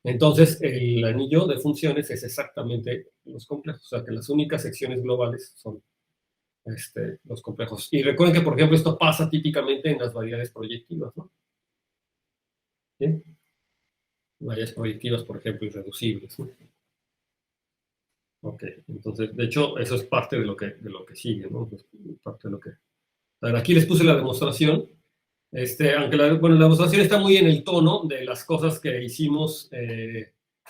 entonces el anillo de funciones es exactamente los complejos, o sea que las únicas secciones globales son los complejos. Y recuerden que, por ejemplo, esto pasa típicamente en las variables proyectivas, ¿no? ¿Sí? Variables proyectivas, por ejemplo, irreducibles, ¿no? Ok, entonces, de hecho, eso es parte de lo que sigue, ¿no? Es parte de lo que... A ver, aquí les puse la demostración. Aunque la demostración está muy en el tono de las cosas que hicimos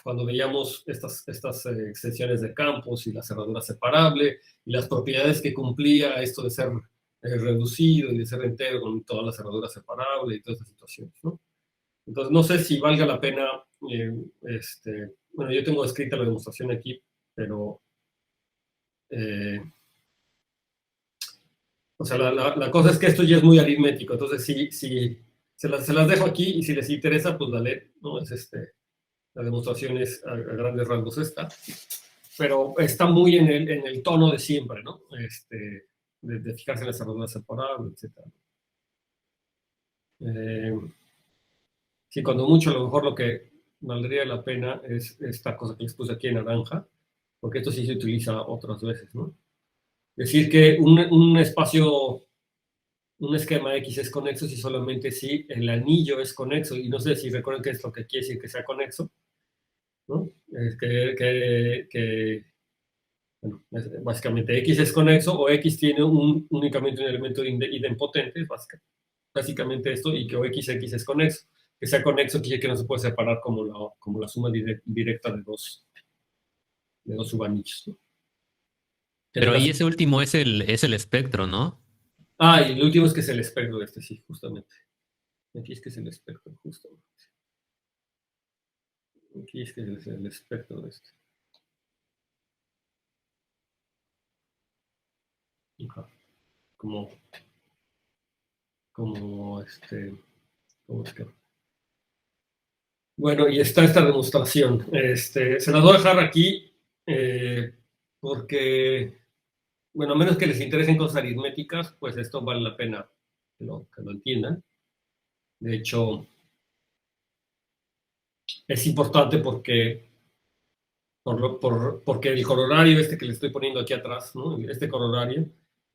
cuando veíamos estas extensiones de campos y la cerradura separable y las propiedades que cumplía esto de ser reducido y de ser entero con toda la cerradura separable y todas esas situaciones, ¿no? Entonces, no sé si valga la pena, bueno, yo tengo escrita la demostración aquí, pero... o sea, la cosa es que esto ya es muy aritmético, entonces si se las dejo aquí y si les interesa, pues la leen, ¿no? La demostración es a grandes rasgos esta, pero está muy en el tono de siempre, ¿no? De fijarse en la cerradura separable, etc. Sí, cuando mucho, a lo mejor lo que valdría la pena es esta cosa que les puse aquí en naranja, porque esto sí se utiliza otras veces, ¿no? Decir que un espacio, un esquema X es conexo si solamente si el anillo es conexo, y no sé si recuerdan qué es lo que quiere decir que sea conexo, ¿no? Bueno, básicamente X es conexo o X tiene únicamente un elemento idempotente, básicamente esto, y que o X es conexo. Que sea conexo quiere que no se puede separar como la suma directa de dos subanillos, ¿no? Pero ahí ese último es el espectro, ¿no? Ah, y el último es que es el espectro de sí, justamente. Aquí es que es el espectro, justamente. Aquí es que es el espectro de este. Como ¿cómo es que? Bueno, y está esta demostración. Se las voy a dejar aquí porque, bueno, a menos que les interesen cosas aritméticas, pues esto vale la pena que lo entiendan. De hecho, es importante porque el corolario que le estoy poniendo aquí atrás, ¿no? Este corolario,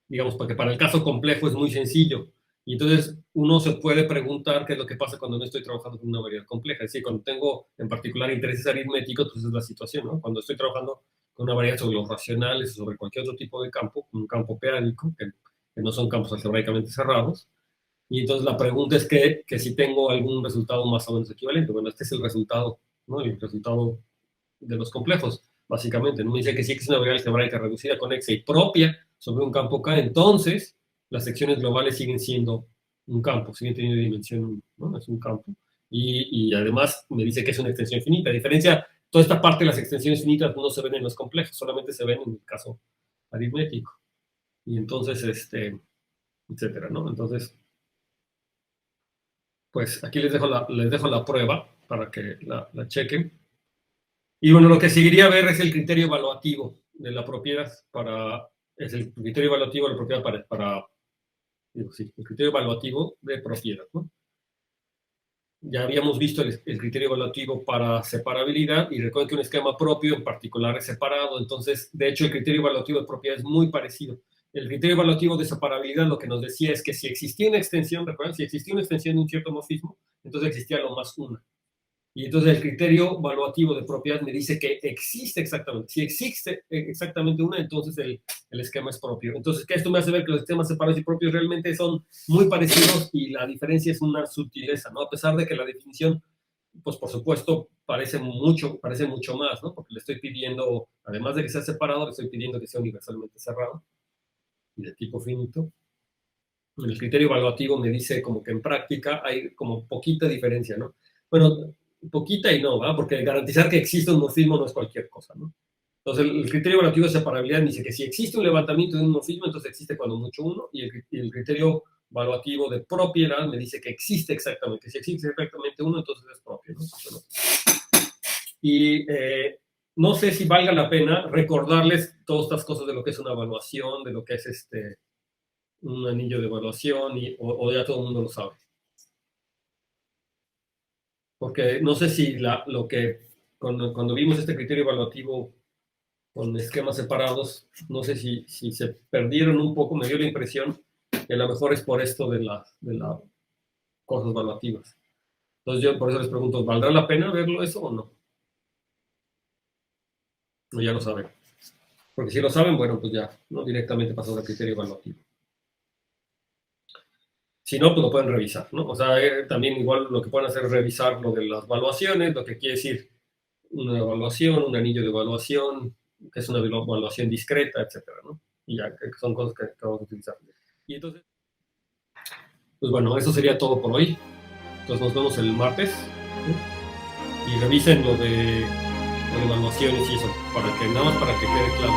digamos, porque para el caso complejo es muy sencillo. Y entonces uno se puede preguntar qué es lo que pasa cuando no estoy trabajando con una variable compleja. Es decir, cuando tengo en particular intereses aritméticos, pues es la situación, ¿no? Cuando estoy trabajando con una variable sobre los racionales o sobre cualquier otro tipo de campo, un campo peánico, que no son campos algebraicamente cerrados. Y entonces la pregunta es que si tengo algún resultado más o menos equivalente. Bueno, este es el resultado, ¿no? El resultado de los complejos, básicamente. No me dice que sí que es una variable algebraica reducida, conexa y propia sobre un campo K, entonces las secciones globales siguen siendo un campo, siguen teniendo dimensión 1, ¿no? Es un campo. Y además me dice que es una extensión finita. A diferencia, toda esta parte de las extensiones finitas no se ven en los complejos, solamente se ven en el caso aritmético. Y entonces, etcétera, ¿no? Entonces, pues aquí les dejo la prueba para que la chequen. Y bueno, lo que seguiría a ver es el criterio evaluativo de la propiedad es el criterio evaluativo de la propiedad el criterio evaluativo de propiedad, ¿no? Ya habíamos visto el criterio evaluativo para separabilidad y recuerden que un esquema propio en particular es separado, entonces, de hecho, el criterio evaluativo de propiedad es muy parecido. El criterio evaluativo de separabilidad lo que nos decía es que si existía una extensión, recuerden, si existía una extensión de un cierto morfismo, entonces existía lo más una. Y entonces el criterio evaluativo de propiedad me dice que existe exactamente. Si existe exactamente una, entonces el esquema es propio. Entonces, que esto me hace ver que los esquemas separados y propios realmente son muy parecidos y la diferencia es una sutileza, ¿no? A pesar de que la definición, pues por supuesto, parece mucho más, ¿no? Porque le estoy pidiendo, además de que sea separado, le estoy pidiendo que sea universalmente cerrado y de tipo finito. El criterio evaluativo me dice como que en práctica hay como poquita diferencia, ¿no? Bueno, poquita y no, ¿verdad? Porque garantizar que existe un morfismo no es cualquier cosa, ¿no? Entonces, el criterio evaluativo de separabilidad dice que si existe un levantamiento de un morfismo, entonces existe cuando mucho uno, y el criterio evaluativo de propiedad me dice que existe exactamente, que si existe exactamente uno, entonces es propio, ¿no? Y no sé si valga la pena recordarles todas estas cosas de lo que es una evaluación, de lo que es un anillo de evaluación, o ya todo el mundo lo sabe. Porque no sé si cuando vimos este criterio evaluativo con esquemas separados. No sé si se perdieron un poco, me dio la impresión que a lo mejor es por esto de las cosas evaluativas. Entonces yo por eso les pregunto, ¿valdrá la pena verlo eso o no? O ya lo saben. Porque si lo saben, bueno, pues ya, no directamente pasamos al criterio evaluativo. Si no, pues lo pueden revisar, ¿no? O sea, también igual lo que pueden hacer es revisar lo de las evaluaciones, lo que quiere decir una evaluación, un anillo de evaluación, que es una evaluación discreta, etcétera, ¿no? Y ya, que son cosas que vamos a utilizar. Y entonces, pues bueno, eso sería todo por hoy. Entonces nos vemos el martes, ¿no? Y revisen lo de evaluaciones y eso, nada más para que quede claro.